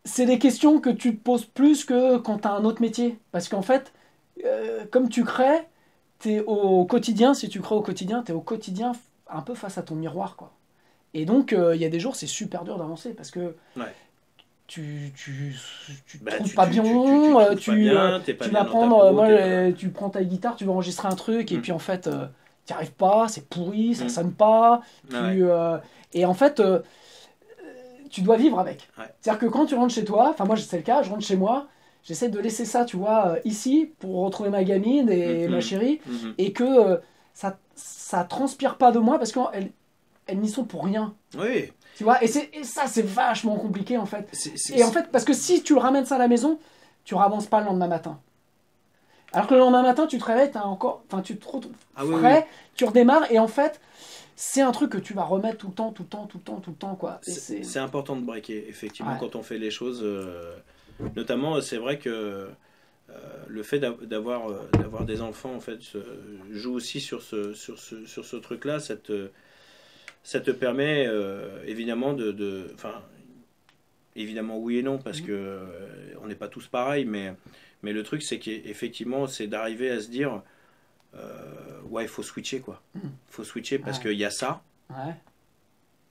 c'est des questions que tu te poses plus que quand t'as un autre métier, parce qu'en fait comme tu crées, t'es au quotidien, si tu crées au quotidien, t'es au quotidien un peu face à ton miroir, quoi. Et donc, il y a des jours, c'est super dur d'avancer, parce que tu te trouves pas bien, tu vas prendre, tu prends ta guitare, tu vas enregistrer un truc, et puis en fait, t'y arrives pas, c'est pourri, ça sonne pas, et en fait, tu dois vivre avec. C'est-à-dire que quand tu rentres chez toi, enfin moi c'est le cas, je rentre chez moi, j'essaie de laisser ça, tu vois, ici, pour retrouver ma gamine et ma chérie, et que ça transpire pas de moi, parce qu'elle elles n'y sont pour rien. Oui. Tu vois, et ça, c'est vachement compliqué, en fait. C'est En fait, parce que si tu ramènes ça à la maison, tu ravances pas le lendemain matin. Alors que le lendemain matin, tu te réveilles, enfin, tu te retrouves frais, tu redémarres, et en fait, c'est un truc que tu vas remettre tout le temps, quoi. C'est important de breaker, effectivement, quand on fait les choses. Notamment, c'est vrai que le fait d'avoir des enfants, en fait, joue aussi sur ce truc-là. Ça te permet, évidemment, enfin, évidemment, oui et non, parce que on n'est pas tous pareils, mais le truc, c'est qu'effectivement, c'est d'arriver à se dire, ouais, il faut switcher, quoi. Il faut switcher parce qu'il y a ça. Ouais.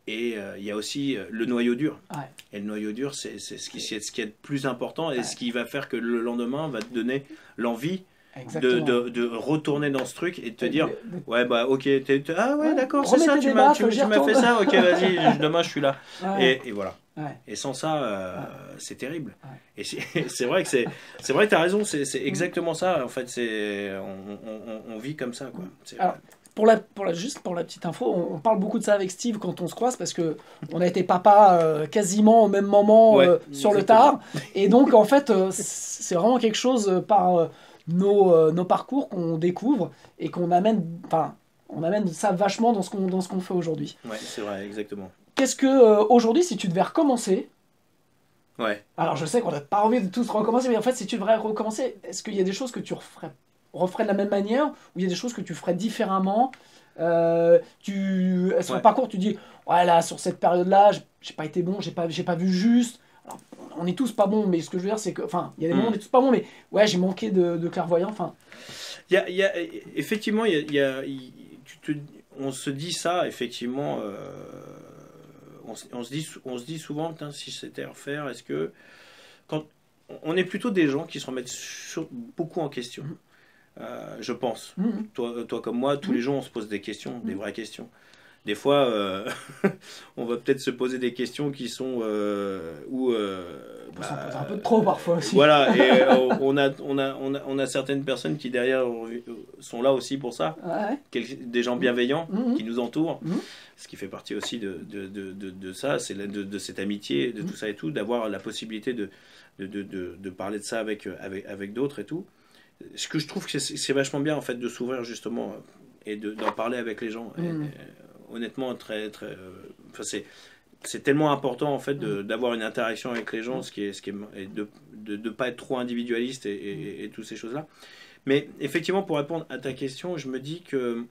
Et il y a aussi le noyau dur. Ouais. Et le noyau dur, c'est ce qui est le plus important et ce qui va faire que le lendemain va te donner l'envie de retourner dans ce truc et de te dire ouais, bah ok, ah ouais, d'accord, c'est ça, tu m'as fait ça, ok, vas-y, demain je suis là. Ouais. Et voilà. Ouais. Et sans ça, c'est terrible. Ouais. Et c'est vrai que tu as raison, c'est exactement ça. En fait, on vit comme ça, quoi. Alors, juste pour la petite info, on parle beaucoup de ça avec Steve quand on se croise parce que on a été papa quasiment au même moment sur le tard. Et donc, en fait, c'est vraiment quelque chose par nos parcours qu'on découvre et qu'on amène, enfin, on amène ça vachement dans ce qu'on fait aujourd'hui. Ouais, c'est vrai, exactement. Qu'est-ce que, aujourd'hui, si tu devais recommencer, ouais. Alors, je sais qu'on n'a pas envie de tous recommencer, mais en fait, si tu devrais recommencer, est-ce qu'il y a des choses que tu referais de la même manière ou il y a des choses que tu ferais différemment sur le parcours, tu dis, ouais, là, sur cette période-là, j'ai pas été bon, j'ai pas vu juste. Alors, on est tous pas bons, mais ce que je veux dire, c'est que, enfin, il y a des moments où on est tous pas bons, mais ouais, j'ai manqué de clairvoyant, enfin. Effectivement, on se dit ça, effectivement. On se dit souvent, si c'était à refaire, est-ce que quand on est plutôt des gens qui se remettent beaucoup en question, je pense. Toi comme moi, tous les jours on se pose des questions, des vraies questions. Des fois, on va peut-être se poser des questions qui sont on s'en pose un peu trop parfois aussi. Voilà, et on a certaines personnes qui derrière sont là aussi pour ça, des gens bienveillants qui nous entourent, ce qui fait partie aussi de ça, c'est de cette amitié, de tout ça et tout, d'avoir la possibilité de parler de ça avec d'autres et tout. Ce que je trouve que c'est vachement bien en fait de s'ouvrir justement et d'en parler avec les gens. Et, honnêtement, enfin, c'est tellement important en fait d'avoir une interaction avec les gens, et de pas être trop individualiste et toutes ces choses là. Mais effectivement, pour répondre à ta question, je me dis que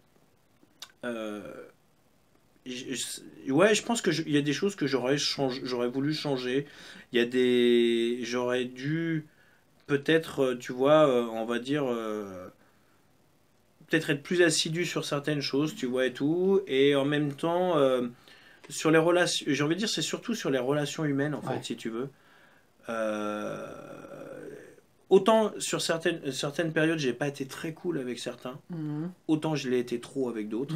je pense que il y a des choses que j'aurais voulu changer. J'aurais dû peut-être, tu vois, on va dire peut-être être plus assidu sur certaines choses, tu vois, et tout, et en même temps sur les relations, j'ai envie de dire, c'est surtout sur les relations humaines, en fait, si tu veux. Autant sur certaines périodes, j'ai pas été très cool avec certains, autant je l'ai été trop avec d'autres.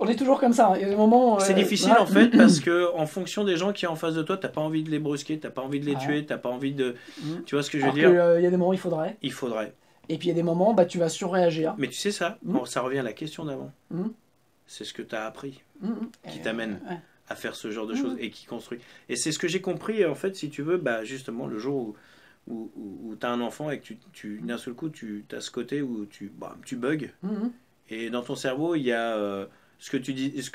On est toujours comme ça, il y a des moments... c'est difficile en fait, parce que en fonction des gens qui sont en face de toi, t'as pas envie de les brusquer, t'as pas envie de les tuer, t'as pas envie de... Tu vois ce que je veux dire? Il y a des moments, il faudrait. Et puis il y a des moments, tu vas surréagir. Mais tu sais ça, ça revient à la question d'avant. C'est ce que tu as appris qui t'amène à faire ce genre de choses et qui construit. Et c'est ce que j'ai compris, en fait, si tu veux, justement, le jour où tu as un enfant et que d'un seul coup, tu as ce côté où tu bugs. Et dans ton cerveau, il y a ce que tu dis, ce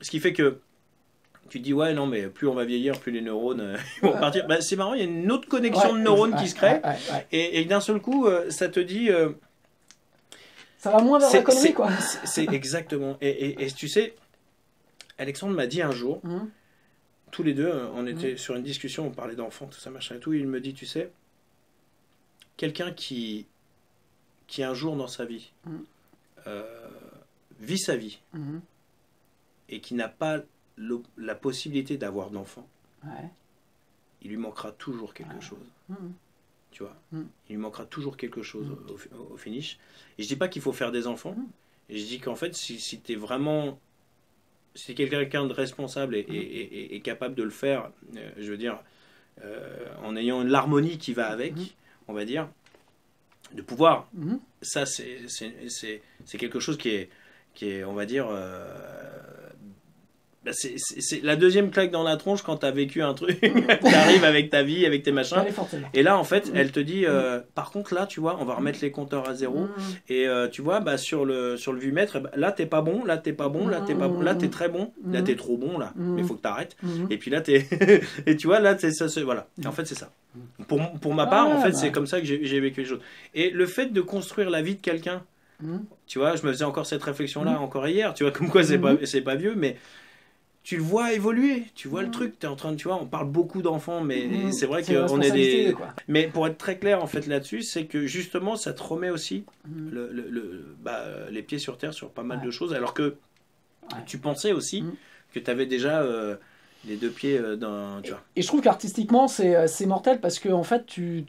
qui fait que tu te dis, ouais, non, mais plus on va vieillir, plus les neurones vont partir. C'est marrant, il y a une autre connexion de neurones qui se crée. Et d'un seul coup, ça te dit... ça va moins vers la connerie, quoi. C'est exactement. Et tu sais, Alexandre m'a dit un jour, tous les deux, on était sur une discussion, on parlait d'enfants, tout ça, machin et tout, il me dit, tu sais, quelqu'un qui un jour dans sa vie vit sa vie et qui n'a pas la possibilité d'avoir d'enfants, il lui manquera toujours quelque chose. Tu vois, il lui manquera toujours quelque chose au finish. Et je dis pas qu'il faut faire des enfants. Et je dis qu'en fait, si tu es vraiment... Si tu es quelqu'un de responsable et capable de le faire, je veux dire, en ayant l'harmonie qui va avec, on va dire, de pouvoir, ça c'est quelque chose qui qui est, on va dire, bah, c'est la deuxième claque dans la tronche quand tu as vécu un truc. Tu arrives avec ta vie, avec tes machins. Et là, en fait, elle te dit, par contre, là, tu vois, on va remettre les compteurs à zéro. Et tu vois, bah, sur le vumètre, bah, là, t'es pas bon, là, t'es pas bon, là, t'es pas bon, là, t'es très bon, là, t'es trop bon, là, mais il faut que t'arrêtes. Et puis là, t'es. Et tu vois, là, c'est ça, voilà. Et en fait, c'est ça. Pour ma part, en fait, c'est comme ça que j'ai vécu les choses. Et le fait de construire la vie de quelqu'un, tu vois, je me faisais encore cette réflexion-là, encore hier, tu vois, comme quoi c'est pas vieux, mais. Tu le vois évoluer, tu vois le truc, t'es en train de, tu vois, on parle beaucoup d'enfants, mais c'est vrai qu'on est des... Mais pour être très clair, en fait, là-dessus, c'est que justement, ça te remet aussi les pieds sur terre sur pas mal de choses, alors que tu pensais aussi que tu avais déjà les deux pieds dans... Tu vois. Et je trouve qu'artistiquement, c'est mortel, parce que, en fait, tu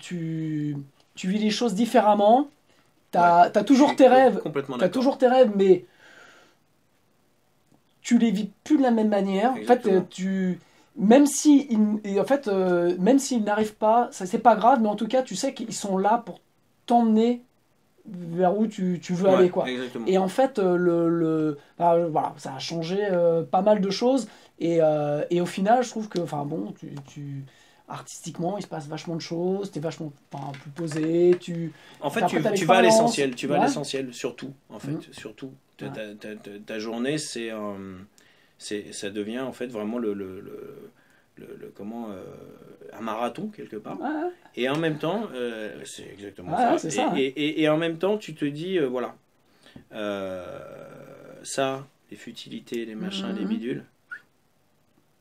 vis les choses différemment, t'as toujours tes rêves, toujours tes rêves, mais... tu les vis plus de la même manière. Exactement. En fait, même si même s'ils n'arrivent pas, ça c'est pas grave, mais en tout cas, tu sais qu'ils sont là pour t'emmener vers où tu veux aller, quoi. Exactement. Et en fait, voilà, ça a changé pas mal de choses. Et au final, je trouve que, enfin bon, artistiquement, il se passe vachement de choses. T'es vachement plus posé. En fait, tu vas à l'essentiel. Tu vas à l'essentiel, surtout. En fait, surtout. Ta journée, ça devient en fait vraiment un marathon quelque part. Et en même temps, c'est exactement ça. C'est ça. Et en même temps, tu te dis, voilà, ça, les futilités, les machins, les bidules.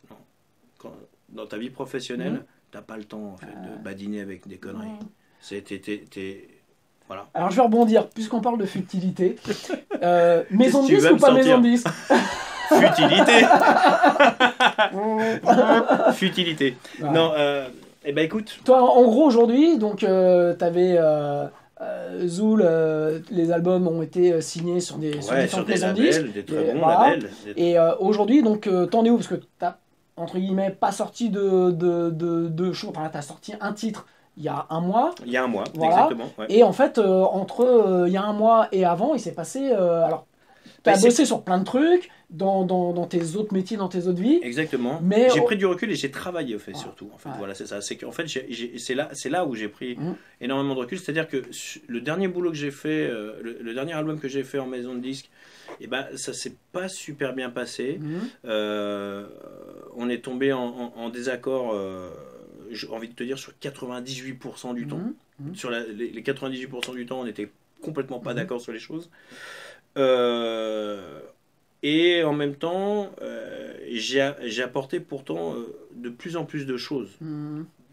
Non. Dans ta vie professionnelle, t'as pas le temps en fait de badiner avec des conneries. Voilà. Alors je vais rebondir, puisqu'on parle de futilité. Maison de disque ou pas maison de disque? Futilité. Futilité. Ouais. Non, eh ben écoute. Toi, en gros, aujourd'hui, donc t'avais Zool, les albums ont été signés sur différentes maisons de disques. Des très bons labels. Et aujourd'hui, donc, t'en es où? Parce que t'as, entre guillemets, pas sorti de show. Enfin, t'as sorti un titre il y a un mois. Il y a un mois, exactement. Ouais. Et en fait, entre il y a un mois et avant, il s'est passé... alors, tu as bossé sur plein de trucs, dans tes autres métiers, dans tes autres vies. Exactement. Mais j'ai pris du recul et j'ai travaillé, au fait, surtout. En fait, voilà, c'est ça. C'est qu'en fait, c'est là où j'ai pris énormément de recul. C'est-à-dire que le dernier boulot que j'ai fait, le dernier album que j'ai fait en maison de disque, eh ben, ça s'est pas super bien passé. On est tombé en désaccord... j'ai envie de te dire sur 98% du temps. Sur les 98% du temps, on n'était complètement pas d'accord sur les choses. Et en même temps, j'ai apporté pourtant de plus en plus de choses.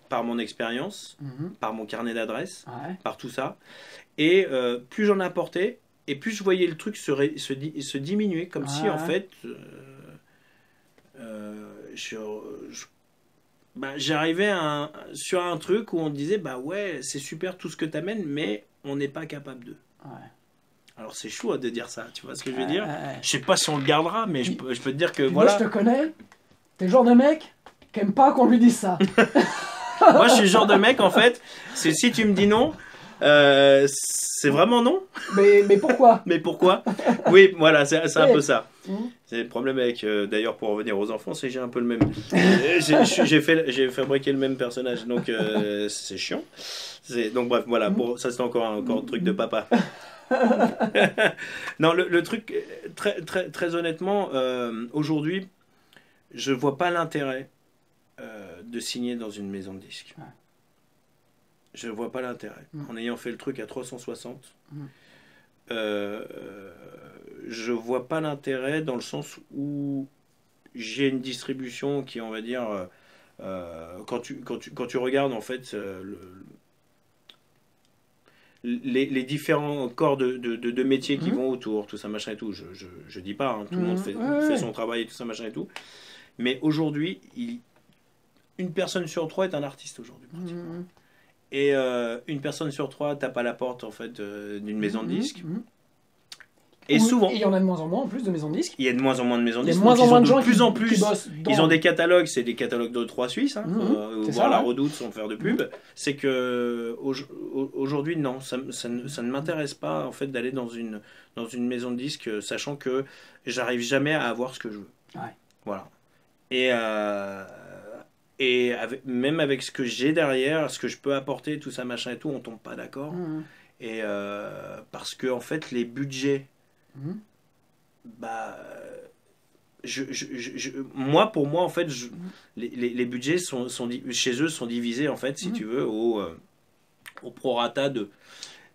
Par mon expérience, par mon carnet d'adresses, par tout ça. Et plus j'en apportais, et plus je voyais le truc se diminuer, comme si en fait... j'arrivais sur un truc où on disait bah ouais c'est super tout ce que t'amènes mais on n'est pas capable de. Alors c'est chaud de dire ça, tu vois ce que je veux dire. Je sais pas si on le gardera mais je peux te dire que voilà. Moi je te connais, t'es le genre de mec qui aime pas qu'on lui dise ça. Moi je suis le genre de mec en fait, c'est si tu me dis non, c'est vraiment non. Mais pourquoi? Mais pourquoi? Oui, voilà, c'est un peu ça. C'est le problème avec, d'ailleurs, pour revenir aux enfants, c'est que j'ai un peu le même. J'ai fabriqué le même personnage, donc c'est chiant. Donc bref, voilà, ça c'est encore un truc de papa. Non, le truc, très honnêtement, aujourd'hui, je vois pas l'intérêt de signer dans une maison de disques. Je vois pas l'intérêt. En ayant fait le truc à 360, je vois pas l'intérêt dans le sens où j'ai une distribution qui, on va dire, quand tu regardes en fait les différents corps de métiers qui vont autour, tout ça machin et tout, je dis pas, hein, tout le monde fait son travail et tout ça machin et tout, mais aujourd'hui, une personne sur trois est un artiste aujourd'hui pratiquement. Et une personne sur trois tape à la porte en fait d'une maison de disques. Et souvent. Et il y en a de moins en moins en plus de maisons de disques. Il y a de moins en moins de maisons de disques. Il y a de moins en moins de gens plus en qui plus. bossent dans... Ils ont des catalogues, c'est des catalogues de 3 Suisses, hein, ça, la ouais. Redoute sans faire de pub. C'est que aujourd'hui, non, ça ne m'intéresse pas en fait d'aller dans une maison de disques, sachant que j'arrive jamais à avoir ce que je veux. Ouais. Voilà. Et même avec ce que j'ai derrière, ce que je peux apporter, tout ça, machin et tout, on tombe pas d'accord. Et parce que en fait, les budgets, bah, pour moi, en fait, les budgets chez eux sont divisés, en fait, si tu veux, au prorata de...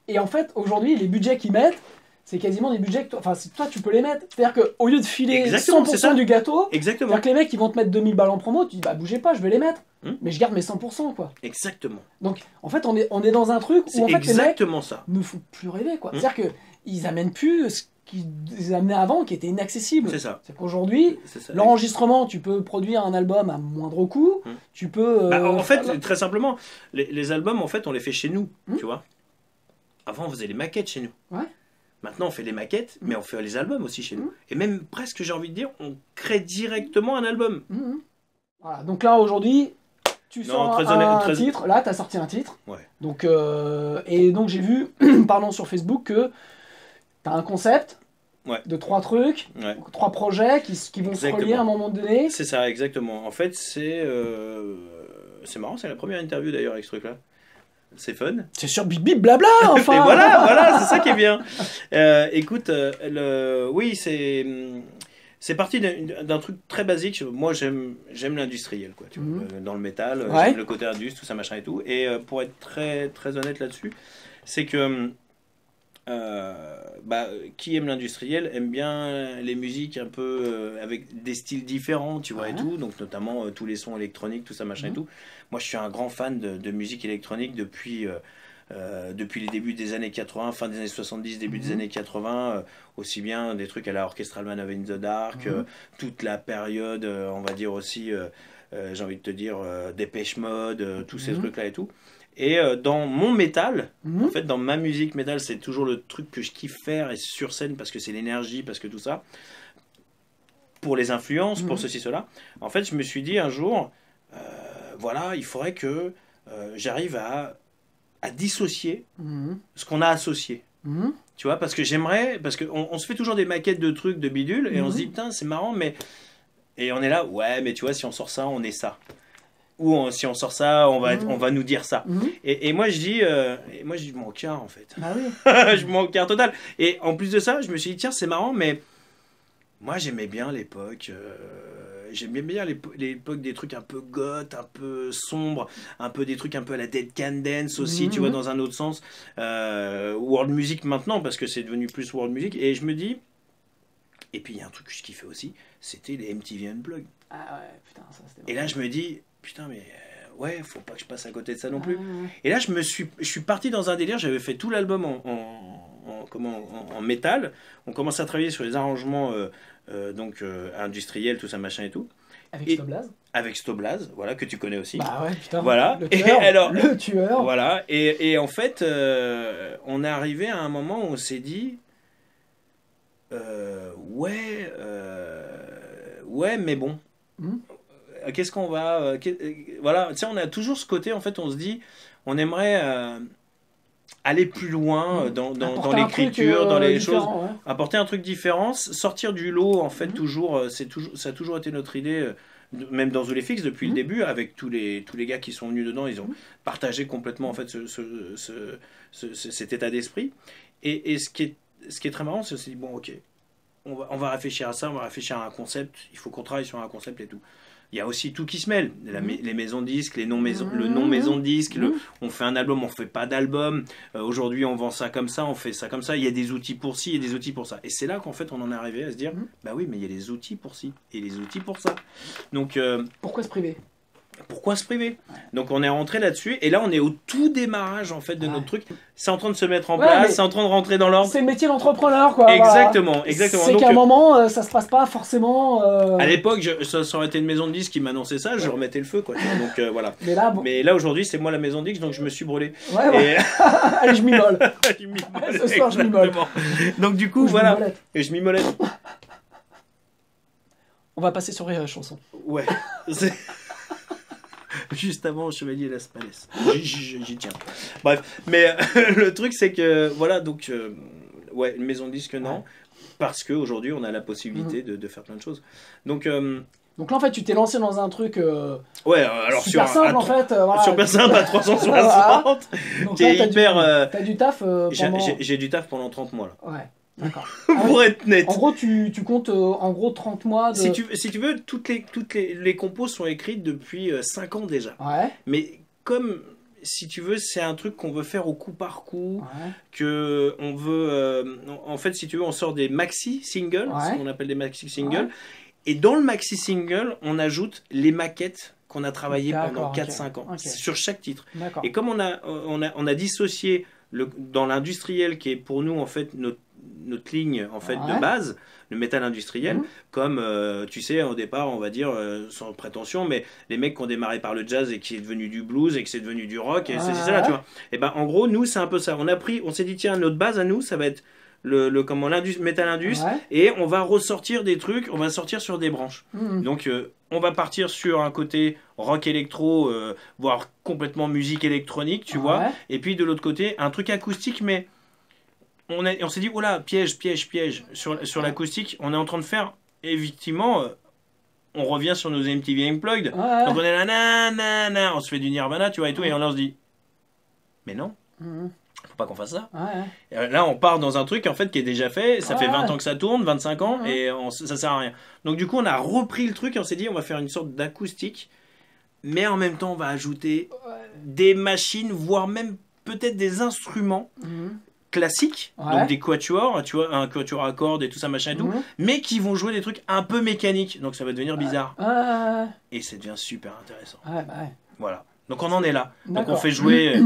Et en fait, aujourd'hui, les budgets qu'ils mettent, c'est quasiment des budgets que toi, tu peux les mettre. C'est-à-dire qu'au lieu de filer Exactement, 100% du gâteau, exactement. c'est-à-dire que les mecs, ils vont te mettre 2000 balles en promo, tu dis, bah bougez pas, je vais les mettre. Mais je garde mes 100%, quoi. Exactement. Donc, en fait, on est dans un truc où en fait, les mecs ne font plus rêver, quoi. C'est-à-dire qu'ils amènent plus ce qu'ils amenaient avant, qui était inaccessible. C'est ça. C'est qu'aujourd'hui, l'enregistrement, tu peux produire un album à moindre coût, tu peux... en fait, très simplement, les albums, en fait, on les fait chez nous, tu vois. Avant, on faisait les maquettes chez nous. Ouais. Maintenant, on fait les maquettes, mais on fait les albums aussi chez nous. Et même, presque, j'ai envie de dire, on crée directement un album. Voilà, donc là, aujourd'hui, tu sors un titre. Là, tu as sorti un titre. Ouais. Donc, et donc, j'ai vu, pardon, sur Facebook, que tu as un concept de 3 trucs, 3 projets qui vont se relier à un moment donné. C'est ça, exactement. En fait, c'est marrant, c'est la première interview, d'ailleurs, avec ce truc-là. C'est fun. C'est sur Bibi Blabla, enfin. Et voilà, c'est ça qui est bien. Écoute, oui, c'est parti d'un truc très basique. Moi, j'aime l'industriel, quoi. Tu vois, dans le métal, j'aime le côté indus, tout ça, machin et tout. Et pour être très, très honnête là-dessus, c'est que qui aime l'industriel aime bien les musiques un peu avec des styles différents, tu vois, et tout. Donc, notamment tous les sons électroniques, tout ça, machin et tout. Moi, je suis un grand fan de musique électronique depuis les débuts des années 80, fin des années 70, début des années 80, aussi bien des trucs à la Orchestral Man of in the Dark, toute la période, on va dire aussi, j'ai envie de te dire, Dépêche Mode, tous ces trucs-là et tout. Et dans mon métal, en fait, dans ma musique métal, c'est toujours le truc que je kiffe faire et sur scène parce que c'est l'énergie, parce que tout ça, pour les influences, pour ceci, cela. En fait, je me suis dit un jour, voilà, il faudrait que j'arrive à dissocier ce qu'on a associé. Tu vois, parce qu'on se fait toujours des maquettes de trucs, de bidules, et on se dit, putain, c'est marrant, mais... Et on est là, ouais, mais tu vois, si on sort ça, on est ça. Ou si on sort ça, on va nous dire ça. Et moi, je dis, je m'en carre, en fait. Ah oui. Je m'en carre total. Et en plus de ça, je me suis dit, tiens, c'est marrant, mais moi, j'aimais bien l'époque... J'aime bien l'époque des trucs un peu goth, un peu sombre, un peu des trucs un peu à la Dead Can Dance aussi, tu vois, dans un autre sens. World music maintenant, parce que c'est devenu plus world music. Et je me dis... Et puis, il y a un truc que je kiffais aussi, c'était les MTV Unplugged. Ah ouais, putain, ça c'était... Et là, je me dis, putain, mais... ouais, faut pas que je passe à côté de ça non plus. Et là, je suis parti dans un délire, j'avais fait tout l'album en métal. On commençait à travailler sur les arrangements industriels, tout ça, machin et tout. Avec Stoblaz. Avec Stoblaz, voilà, que tu connais aussi. Bah ouais, putain. Voilà. Le tueur. Et alors, le tueur. Voilà. Et en fait, on est arrivé à un moment où on s'est dit, ouais, mais bon. Qu'est-ce qu'on va... voilà, tu sais, on a toujours ce côté, en fait, on se dit, on aimerait aller plus loin dans l'écriture, dans les choses, apporter un truc différent, sortir du lot, en fait, toujours, ça a toujours été notre idée, même dans Zoulefix, depuis le début, avec tous les gars qui sont venus dedans, ils ont partagé complètement, en fait, cet état d'esprit. Et ce qui est très marrant, c'est qu'on s'est dit, bon, ok, on va réfléchir à ça, on va réfléchir à un concept, il faut qu'on travaille sur un concept et tout. Il y a aussi tout qui se mêle, les maisons de disques, le non-maison de disques, on fait un album, on fait pas d'album, aujourd'hui on vend ça comme ça, on fait ça comme ça, il y a des outils pour ci, il y a des outils pour ça. Et c'est là qu'en fait on en est arrivé à se dire, bah oui, mais il y a des outils pour ci, et des outils pour ça. Donc, pourquoi se priver ? pourquoi se priver? Donc on est rentré là-dessus et là on est au tout démarrage en fait de notre truc. C'est en train de se mettre en place, c'est en train de rentrer dans l'ordre. C'est le métier d'entrepreneur quoi. Exactement, voilà. exactement. C'est qu'à un moment ça se passe pas forcément. À l'époque, ça aurait été une maison de disques qui m'annonçait ça, je remettais le feu quoi. Donc voilà. Mais là aujourd'hui c'est moi la maison de disques donc je me suis brûlé. Ouais. Allez je m'imole. Ce soir je m'imole. Donc du coup voilà. Et je m'immolais. On va passer sur les chansons. Ouais. Juste avant Chevalier Las Palais. J'y tiens. Bref, mais le truc c'est que voilà donc ouais une maison de disque non parce qu'aujourd'hui on a la possibilité de faire plein de choses. Donc là en fait tu t'es lancé dans un truc ouais alors super simple en fait super simple à 360 donc qui est hyper t'as du taf pendant... j'ai du taf pendant 30 mois là. Ouais. D'accord. Pour être net. En gros, tu comptes en gros 30 mois de... Si tu veux, toutes les compos sont écrites depuis 5 ans déjà. Ouais. Mais comme, si tu veux, c'est un truc qu'on veut faire au coup par coup, que on veut... en fait, si tu veux, on sort des maxi-singles, ce qu'on appelle des maxi-singles. Et dans le maxi-single, on ajoute les maquettes qu'on a travaillées pendant 4-5 ans, sur chaque titre. Et comme on a dissocié dans l'industriel, qui est pour nous, en fait, notre ligne en fait de base, le métal industriel, comme tu sais au départ on va dire sans prétention mais les mecs qui ont démarré par le jazz et qui est devenu du blues et qui c'est devenu du rock et c'est ça là tu vois. Et ben en gros nous c'est un peu ça, on s'est dit tiens notre base à nous ça va être le métal indus et on va ressortir des trucs, on va sortir sur des branches. Donc on va partir sur un côté rock électro voire complètement musique électronique tu vois, et puis de l'autre côté un truc acoustique mais on s'est dit, oh là, piège, sur l'acoustique, on est en train de faire, effectivement, on revient sur nos MTV Unplugged, donc on est là, on se fait du Nirvana, tu vois, et tout, et on se dit, mais non, faut pas qu'on fasse ça. Et là, on part dans un truc, en fait, qui est déjà fait, ça fait 20 ans que ça tourne, 25 ans, et ça sert à rien. Donc du coup, on a repris le truc, et on s'est dit, on va faire une sorte d'acoustique, mais en même temps, on va ajouter des machines, voire même peut-être des instruments, classiques, donc des quatuors, tu vois, un quatuor à cordes et tout ça, machin et tout, mais qui vont jouer des trucs un peu mécaniques, donc ça va devenir bizarre. Et ça devient super intéressant. Voilà. Donc on en est là. Donc on fait jouer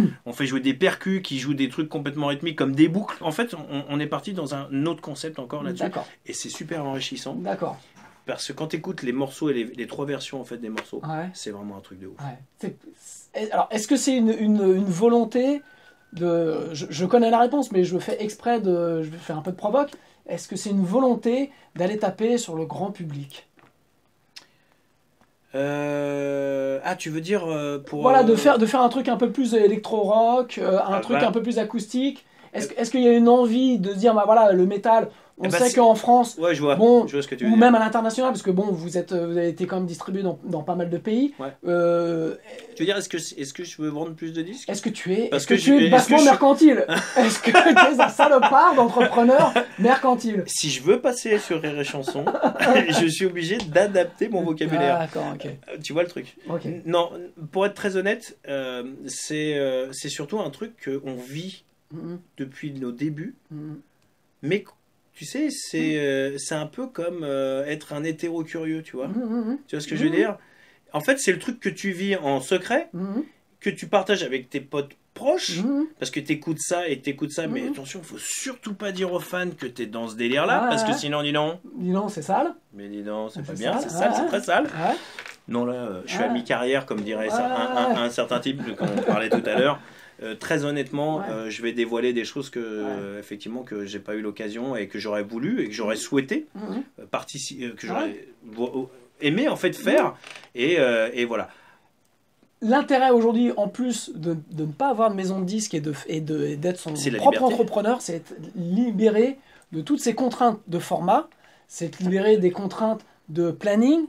des percus qui jouent des trucs complètement rythmiques comme des boucles. En fait, on est parti dans un autre concept encore là-dessus. Et c'est super enrichissant. Parce que quand tu écoutes les morceaux et les 3 versions en fait des morceaux, c'est vraiment un truc de ouf. Alors, est-ce que c'est une volonté je connais la réponse, mais je fais exprès je vais faire un peu de provoque. Est-ce que c'est une volonté d'aller taper sur le grand public? Tu veux dire pour... Voilà, de faire un truc un peu plus électro-rock, un truc un peu plus acoustique. Est-ce qu'il y a une envie de se dire, bah voilà, le métal... On sait qu'en France, je vois ce que tu veux ou dire. même à l'international, parce que bon, vous avez été quand même distribué dans pas mal de pays. Tu veux dire, est-ce que je veux vendre plus de disques? Est-ce que tu es bassement mercantile? Est-ce que tu es un salopard d'entrepreneur mercantile? Si je veux passer sur Rire et Chanson, je suis obligé d'adapter mon vocabulaire. D'accord, ok. Tu vois le truc? Non, pour être très honnête, c'est surtout un truc qu'on vit depuis nos débuts, mais tu sais, c'est un peu comme être un hétéro curieux, tu vois. Tu vois ce que je veux dire? En fait, c'est le truc que tu vis en secret, que tu partages avec tes potes proches, parce que t'écoutes ça, mais attention, faut surtout pas dire aux fans que t'es dans ce délire-là, parce que sinon, dis non. Dis non, c'est sale. Mais dis non, c'est pas bien, c'est sale, c'est très sale. Non, là, je suis à mi-carrière, comme dirait un certain type dont on parlait tout à l'heure. Très honnêtement, je vais dévoiler des choses que effectivement que j'ai pas eu l'occasion et que j'aurais voulu et que j'aurais souhaité participer, que j'aurais aimé en fait faire et voilà. L'intérêt aujourd'hui, en plus de ne pas avoir de maison de disque et d'être son propre entrepreneur, c'est être libéré de toutes ces contraintes de format, c'est être libéré des contraintes de planning.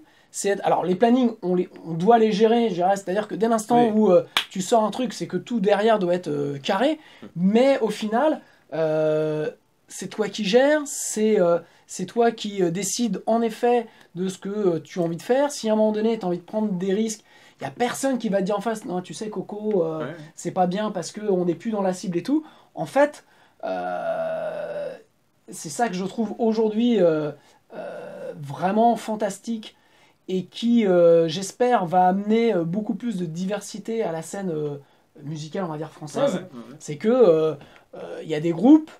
Alors les plannings, on doit les gérer, c'est-à-dire que dès l'instant où tu sors un truc, c'est que tout derrière doit être carré, mais au final, c'est toi qui gères, c'est toi qui décides en effet de ce que tu as envie de faire. Si à un moment donné, tu as envie de prendre des risques, il n'y a personne qui va te dire en face, non, tu sais Coco, c'est pas bien parce qu'on n'est plus dans la cible et tout. En fait, c'est ça que je trouve aujourd'hui vraiment fantastique et qui, j'espère, va amener beaucoup plus de diversité à la scène musicale, on va dire, française, c'est que il y a des groupes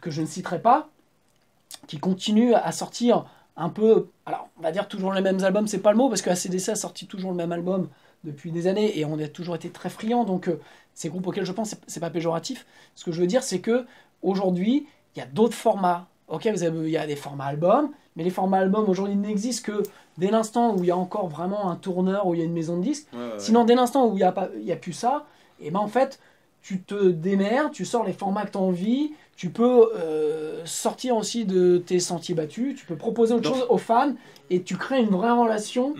que je ne citerai pas qui continuent à sortir un peu, alors on va dire toujours les mêmes albums, c'est pas le mot, parce que AC/DC a sorti toujours le même album depuis des années et on a toujours été très friands, donc ces groupes auxquels je pense, c'est pas péjoratif. Ce que je veux dire, c'est que aujourd'hui, il y a d'autres formats. Ok, il y a des formats albums, mais les formats albums aujourd'hui n'existent que dès l'instant où il y a encore vraiment un tourneur, où il y a une maison de disques. Sinon, dès l'instant où il y a plus ça, et ben en fait, tu te démerdes, tu sors les formats que tu as envie, tu peux sortir aussi de tes sentiers battus, tu peux proposer autre chose aux fans, et tu crées une vraie relation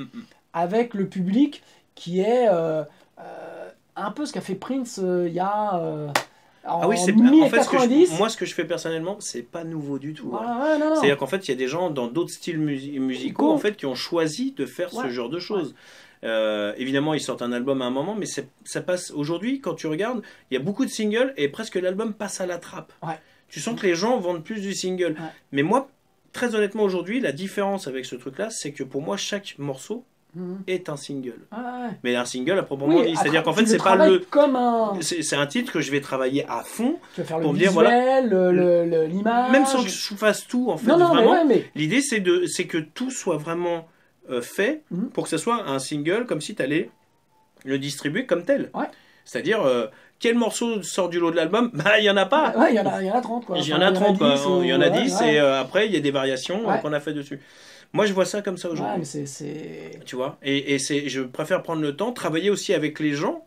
avec le public qui est un peu ce qu'a fait Prince il y a... Ah oui, en fait, moi ce que je fais personnellement, c'est pas nouveau du tout. Voilà, ouais, c'est-à-dire qu'en fait, il y a des gens dans d'autres styles musicaux en fait, qui ont choisi de faire ce genre de choses. Évidemment, ils sortent un album à un moment, mais ça passe aujourd'hui, quand tu regardes, il y a beaucoup de singles et presque l'album passe à la trappe. Tu sens que les gens vendent plus du single. Mais moi, très honnêtement, aujourd'hui, la différence avec ce truc-là, c'est que pour moi, chaque morceau est un single. Mais un single à proprement dit. C'est-à-dire qu'en fait, c'est pas le. C'est un titre que je vais travailler à fond. Tu vas faire le visuel, l'image. Même sans que je fasse tout, en fait. Vraiment, l'idée, c'est que tout soit vraiment fait pour que ce soit un single, comme si tu allais le distribuer comme tel. C'est-à-dire, quel morceau sort du lot de l'album? Bah, il n'y en a pas. Il y en a 30, quoi. Il y en a 30, il y en a 10, et après, il y a des variations qu'on a fait dessus. Moi, je vois ça comme ça aujourd'hui. Tu vois, et je préfère prendre le temps, travailler aussi avec les gens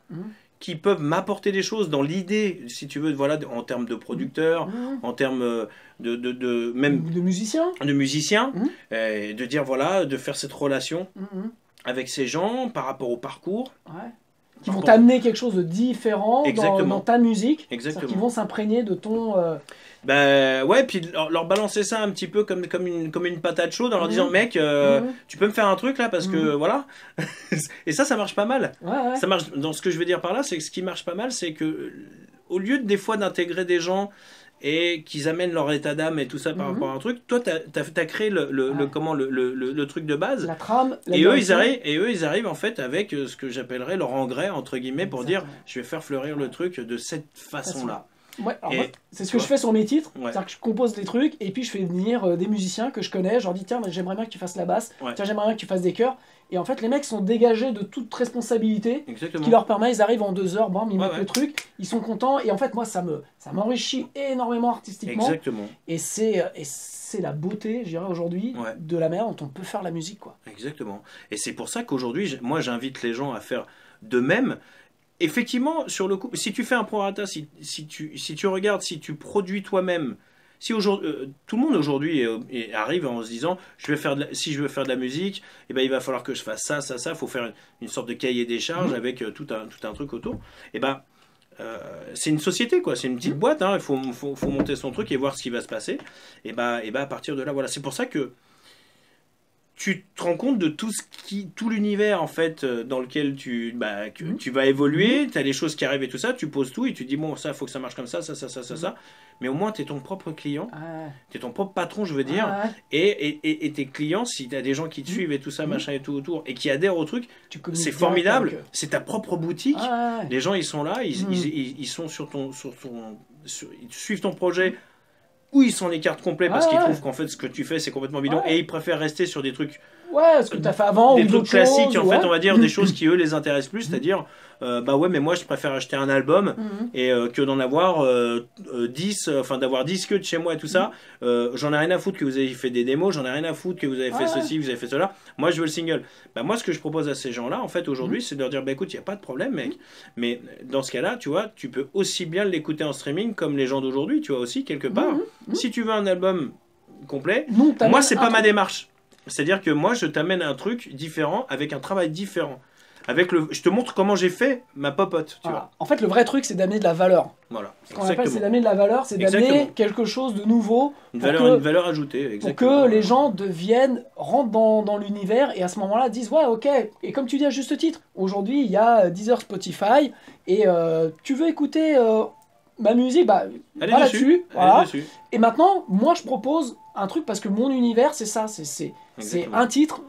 qui peuvent m'apporter des choses dans l'idée, si tu veux, voilà, en termes de producteurs, en termes même de musiciens, et de dire voilà, de faire cette relation avec ces gens par rapport au parcours. Qui vont t'amener quelque chose de différent dans ta musique. Exactement. Qui vont s'imprégner de ton... Ben ouais, puis leur balancer ça un petit peu comme une patate chaude en leur disant mec, tu peux me faire un truc là parce que voilà. Et ça marche pas mal. Ça marche. Dans ce que je veux dire par là, c'est que ce qui marche pas mal, c'est que au lieu des fois d'intégrer des gens et qu'ils amènent leur état d'âme et tout ça par rapport à un truc, toi t'as créé le truc de base, la trame, et eux ils arrivent en fait avec ce que j'appellerais leur engrais entre guillemets pour dire je vais faire fleurir le truc de cette façon là. C'est ce que je fais sur mes titres, c'est-à-dire que je compose des trucs et puis je fais venir des musiciens que je connais, je leur dis tiens j'aimerais bien que tu fasses la basse, tiens j'aimerais bien que tu fasses des chœurs, et en fait les mecs sont dégagés de toute responsabilité, ce qui leur permet, ils arrivent en 2 heures, bam, ils mettent le truc, ils sont contents, et en fait moi ça m'enrichit énormément artistiquement, et c'est la beauté, je dirais aujourd'hui, de la manière dont on peut faire la musique, quoi. Exactement, et c'est pour ça qu'aujourd'hui moi j'invite les gens à faire de même. Effectivement, sur le coup, si tu fais un prorata, si tu regardes, si tu produis toi-même, si aujourd'hui, tout le monde aujourd'hui arrive en se disant, si je veux faire de la musique, eh ben, il va falloir que je fasse ça, il faut faire une sorte de cahier des charges avec tout un truc autour. Eh ben, c'est une société, quoi, c'est une petite boîte, il faut monter son truc et voir ce qui va se passer. Et ben, à partir de là, voilà, c'est pour ça que tu te rends compte de tout l'univers en fait dans lequel tu vas évoluer, tu as les choses qui arrivent et tout ça, tu poses tout et tu dis bon ça faut que ça marche comme ça, mais au moins tu es ton propre client, tu es ton propre patron je veux dire, et tes clients, si tu as des gens qui te suivent et tout ça machin et tout autour et qui adhèrent au truc, c'est formidable, c'est ta propre boutique, les gens ils sont là, ils sont ils suivent ton projet, ou ils s'en écartent complet parce qu'ils trouvent qu'en fait ce que tu fais c'est complètement bidon et ils préfèrent rester sur des trucs ce que tu as fait avant, des trucs classiques en fait on va dire, des choses qui eux les intéressent plus, c'est-à-dire bah ouais mais moi je préfère acheter un album et que d'en avoir 10, enfin d'avoir 10 queues de chez moi et tout ça, j'en ai rien à foutre que vous ayez fait des démos, j'en ai rien à foutre que vous avez fait ceci, vous avez fait cela, moi je veux le single. Bah moi ce que je propose à ces gens là en fait aujourd'hui c'est de leur dire bah écoute il n'y a pas de problème mec, mais dans ce cas là tu vois tu peux aussi bien l'écouter en streaming comme les gens d'aujourd'hui, tu vois aussi quelque part. Si tu veux un album complet, moi c'est pas ma démarche, c'est-à-dire que moi je t'amène un truc différent avec un travail différent. Je te montre comment j'ai fait ma popote, tu vois. En fait, le vrai truc, c'est d'amener de la valeur. Voilà. Ce qu'on appelle, c'est d'amener de la valeur, c'est d'amener quelque chose de nouveau. Une valeur ajoutée, exactement. Pour que les gens rentrent dans l'univers et à ce moment-là disent ouais, ok. Et comme tu dis à juste titre, aujourd'hui, il y a Deezer, Spotify et tu veux écouter ma musique, bah, Elle va est là-dessus. dessus. Voilà. Elle est dessus. Et maintenant, moi, je propose un truc parce que mon univers, c'est ça. C'est Exactement. un titre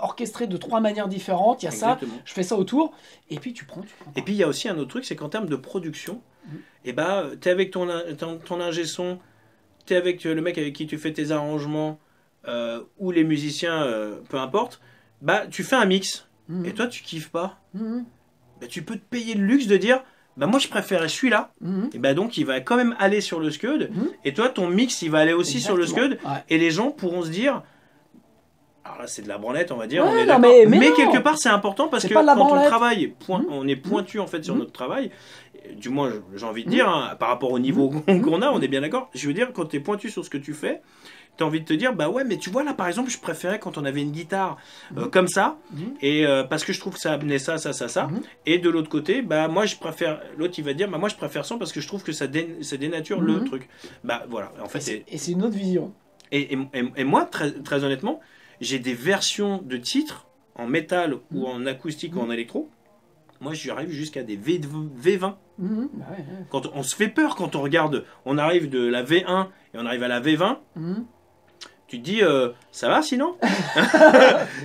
orchestré de 3 manières différentes. Il y a Exactement. ça, je fais ça autour. Et puis, tu prends. Et puis il y a aussi un autre truc, c'est qu'en termes de production, Mhm. et bah, t'es avec ton ingé son, t'es avec le mec avec qui tu fais tes arrangements, ou les musiciens, peu importe, bah tu fais un mix. Mhm. Et toi, tu kiffes pas. Mhm. Bah, tu peux te payer le luxe de dire, bah moi je préférais celui-là. Mhm. Et bah donc il va quand même aller sur le Scud. Mhm. Et toi, ton mix, il va aller aussi sur le Exactement. Scud. Ouais. Et les gens pourront se dire, alors là c'est de la branlette, on va dire, Ouais, on est non, d'accord. mais non. quelque part c'est important parce C'est que pas de la quand on branlette. travaille, Mhm. on est pointu en fait sur Mhm. notre travail. Du moins, j'ai envie de dire, hein, par rapport au niveau qu'on a, on est bien d'accord. Je veux dire, quand tu es pointu sur ce que tu fais, tu as envie de te dire, bah ouais, mais tu vois, là par exemple, je préférais quand on avait une guitare comme ça, Mhm. et parce que je trouve que ça amenait ça. Mhm. Et de l'autre côté, bah moi je préfère, l'autre il va dire, bah moi je préfère ça parce que je trouve que ça dénature le Mhm. truc. Bah voilà, en fait, Et c'est une autre vision. et moi, très honnêtement, j'ai des versions de titres en métal ou en acoustique ou en électro. Moi, j'arrive jusqu'à des V20. Mhm. Bah ouais. Quand on se fait peur quand on regarde, on arrive de la V1 et on arrive à la V20, Mhm. tu te dis, ça va sinon?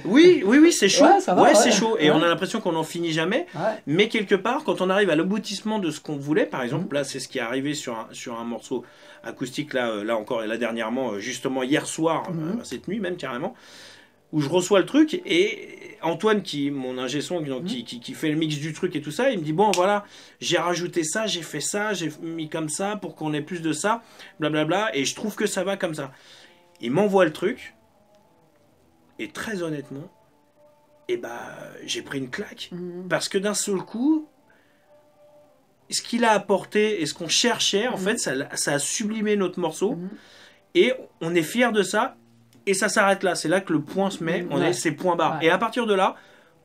Oui, c'est chaud. Ouais, ça va, ouais. C'est chaud. Et Ouais. on a l'impression qu'on n'en finit jamais. Ouais. Mais quelque part, quand on arrive à l'aboutissement de ce qu'on voulait, par exemple, là, c'est ce qui est arrivé sur un morceau acoustique, là encore, et là dernièrement, justement hier soir, cette nuit même carrément, où je reçois le truc, et Antoine, mon ingé son, donc, qui fait le mix du truc et tout ça, il me dit, bon voilà, j'ai rajouté ça, j'ai fait ça, j'ai mis comme ça pour qu'on ait plus de ça, blablabla, et je trouve que ça va comme ça. Il m'envoie le truc, et très honnêtement, et bah, j'ai pris une claque, parce que d'un seul coup, ce qu'il a apporté et ce qu'on cherchait, en fait, ça a sublimé notre morceau, et on est fiers de ça, et ça s'arrête là. C'est là que le point se met, c'est point barre. Ouais. Et à partir de là,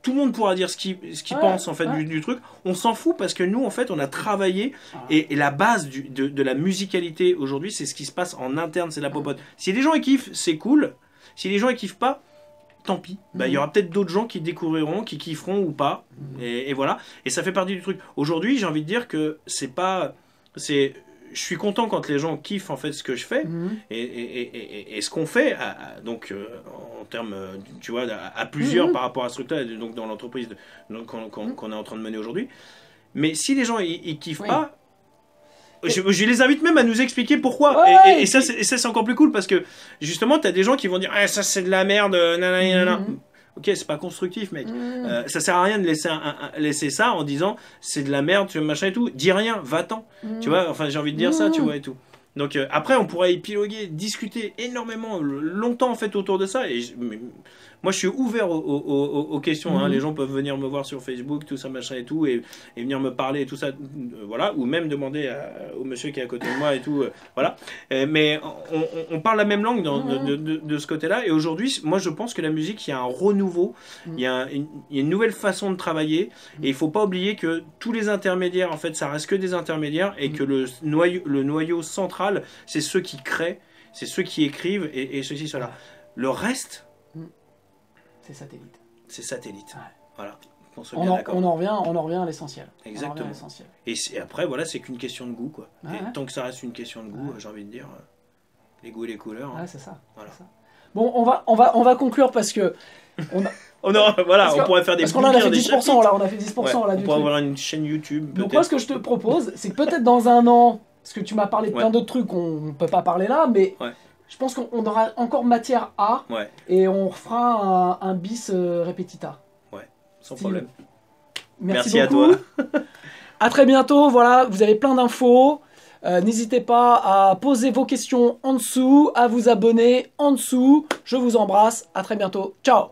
tout le monde pourra dire ce qu'il pense en fait du truc. On s'en fout parce que nous, en fait, on a travaillé, et la base de la musicalité aujourd'hui, c'est ce qui se passe en interne, c'est la popote. Si les gens y kiffent, c'est cool. Si les gens y kiffent pas, tant pis. Bah, il y aura peut-être d'autres gens qui découvriront, qui kifferont ou pas. Et voilà. Et ça fait partie du truc. Aujourd'hui, j'ai envie de dire que c'est pas... Je suis content quand les gens kiffent en fait ce que je fais et ce qu'on fait, donc en termes, tu vois, à plusieurs par rapport à ce truc-là, donc dans l'entreprise qu'on est en train de mener aujourd'hui. Mais si les gens ils kiffent pas, je les invite même à nous expliquer pourquoi. Ouais, et ça, c'est encore plus cool parce que justement, tu as des gens qui vont dire, ça c'est de la merde, nanana. Ok, c'est pas constructif, mec. Ça sert à rien de laisser ça en disant c'est de la merde, tu machin et tout. Dis rien, va-t'en. Tu vois, enfin, j'ai envie de dire ça, tu vois, et tout. Donc après, on pourrait épiloguer, discuter énormément, longtemps en fait autour de ça. Et moi, je suis ouvert aux questions. Hein. Les gens peuvent venir me voir sur Facebook, tout ça, machin et tout, et venir me parler et tout ça, voilà. Ou même demander au monsieur qui est à côté de moi et tout, voilà. Mais on parle la même langue de ce côté-là. Et aujourd'hui, moi, je pense que la musique, il y a un renouveau, il y a une nouvelle façon de travailler. Et il faut pas oublier que tous les intermédiaires, en fait, ça reste que des intermédiaires, et que le noyau central, c'est ceux qui créent, c'est ceux qui écrivent, et ceci, cela. Le reste, c'est satellite. C'est satellite. Ouais. Voilà. On en revient à l'essentiel. Exactement. Et après, voilà, c'est qu'une question de goût, quoi. Et tant que ça reste une question de goût, j'ai envie de dire, les goûts et les couleurs. Ouais, c'est ça. Voilà. C'est ça. Bon, on va conclure parce que on pourrait faire des parce qu'on en a fait 10% là, on a fait 10% là on du pourrait avoir une chaîne YouTube. Donc moi, ce que je te propose, c'est que peut-être dans un an, parce que tu m'as parlé de plein d'autres trucs, on peut pas parler là, mais je pense qu'on aura encore matière à, et on fera un bis repetita. Ouais, sans problème. Merci beaucoup. À toi. À très bientôt, voilà, vous avez plein d'infos. N'hésitez pas à poser vos questions en dessous, à vous abonner en dessous. Je vous embrasse, à très bientôt. Ciao.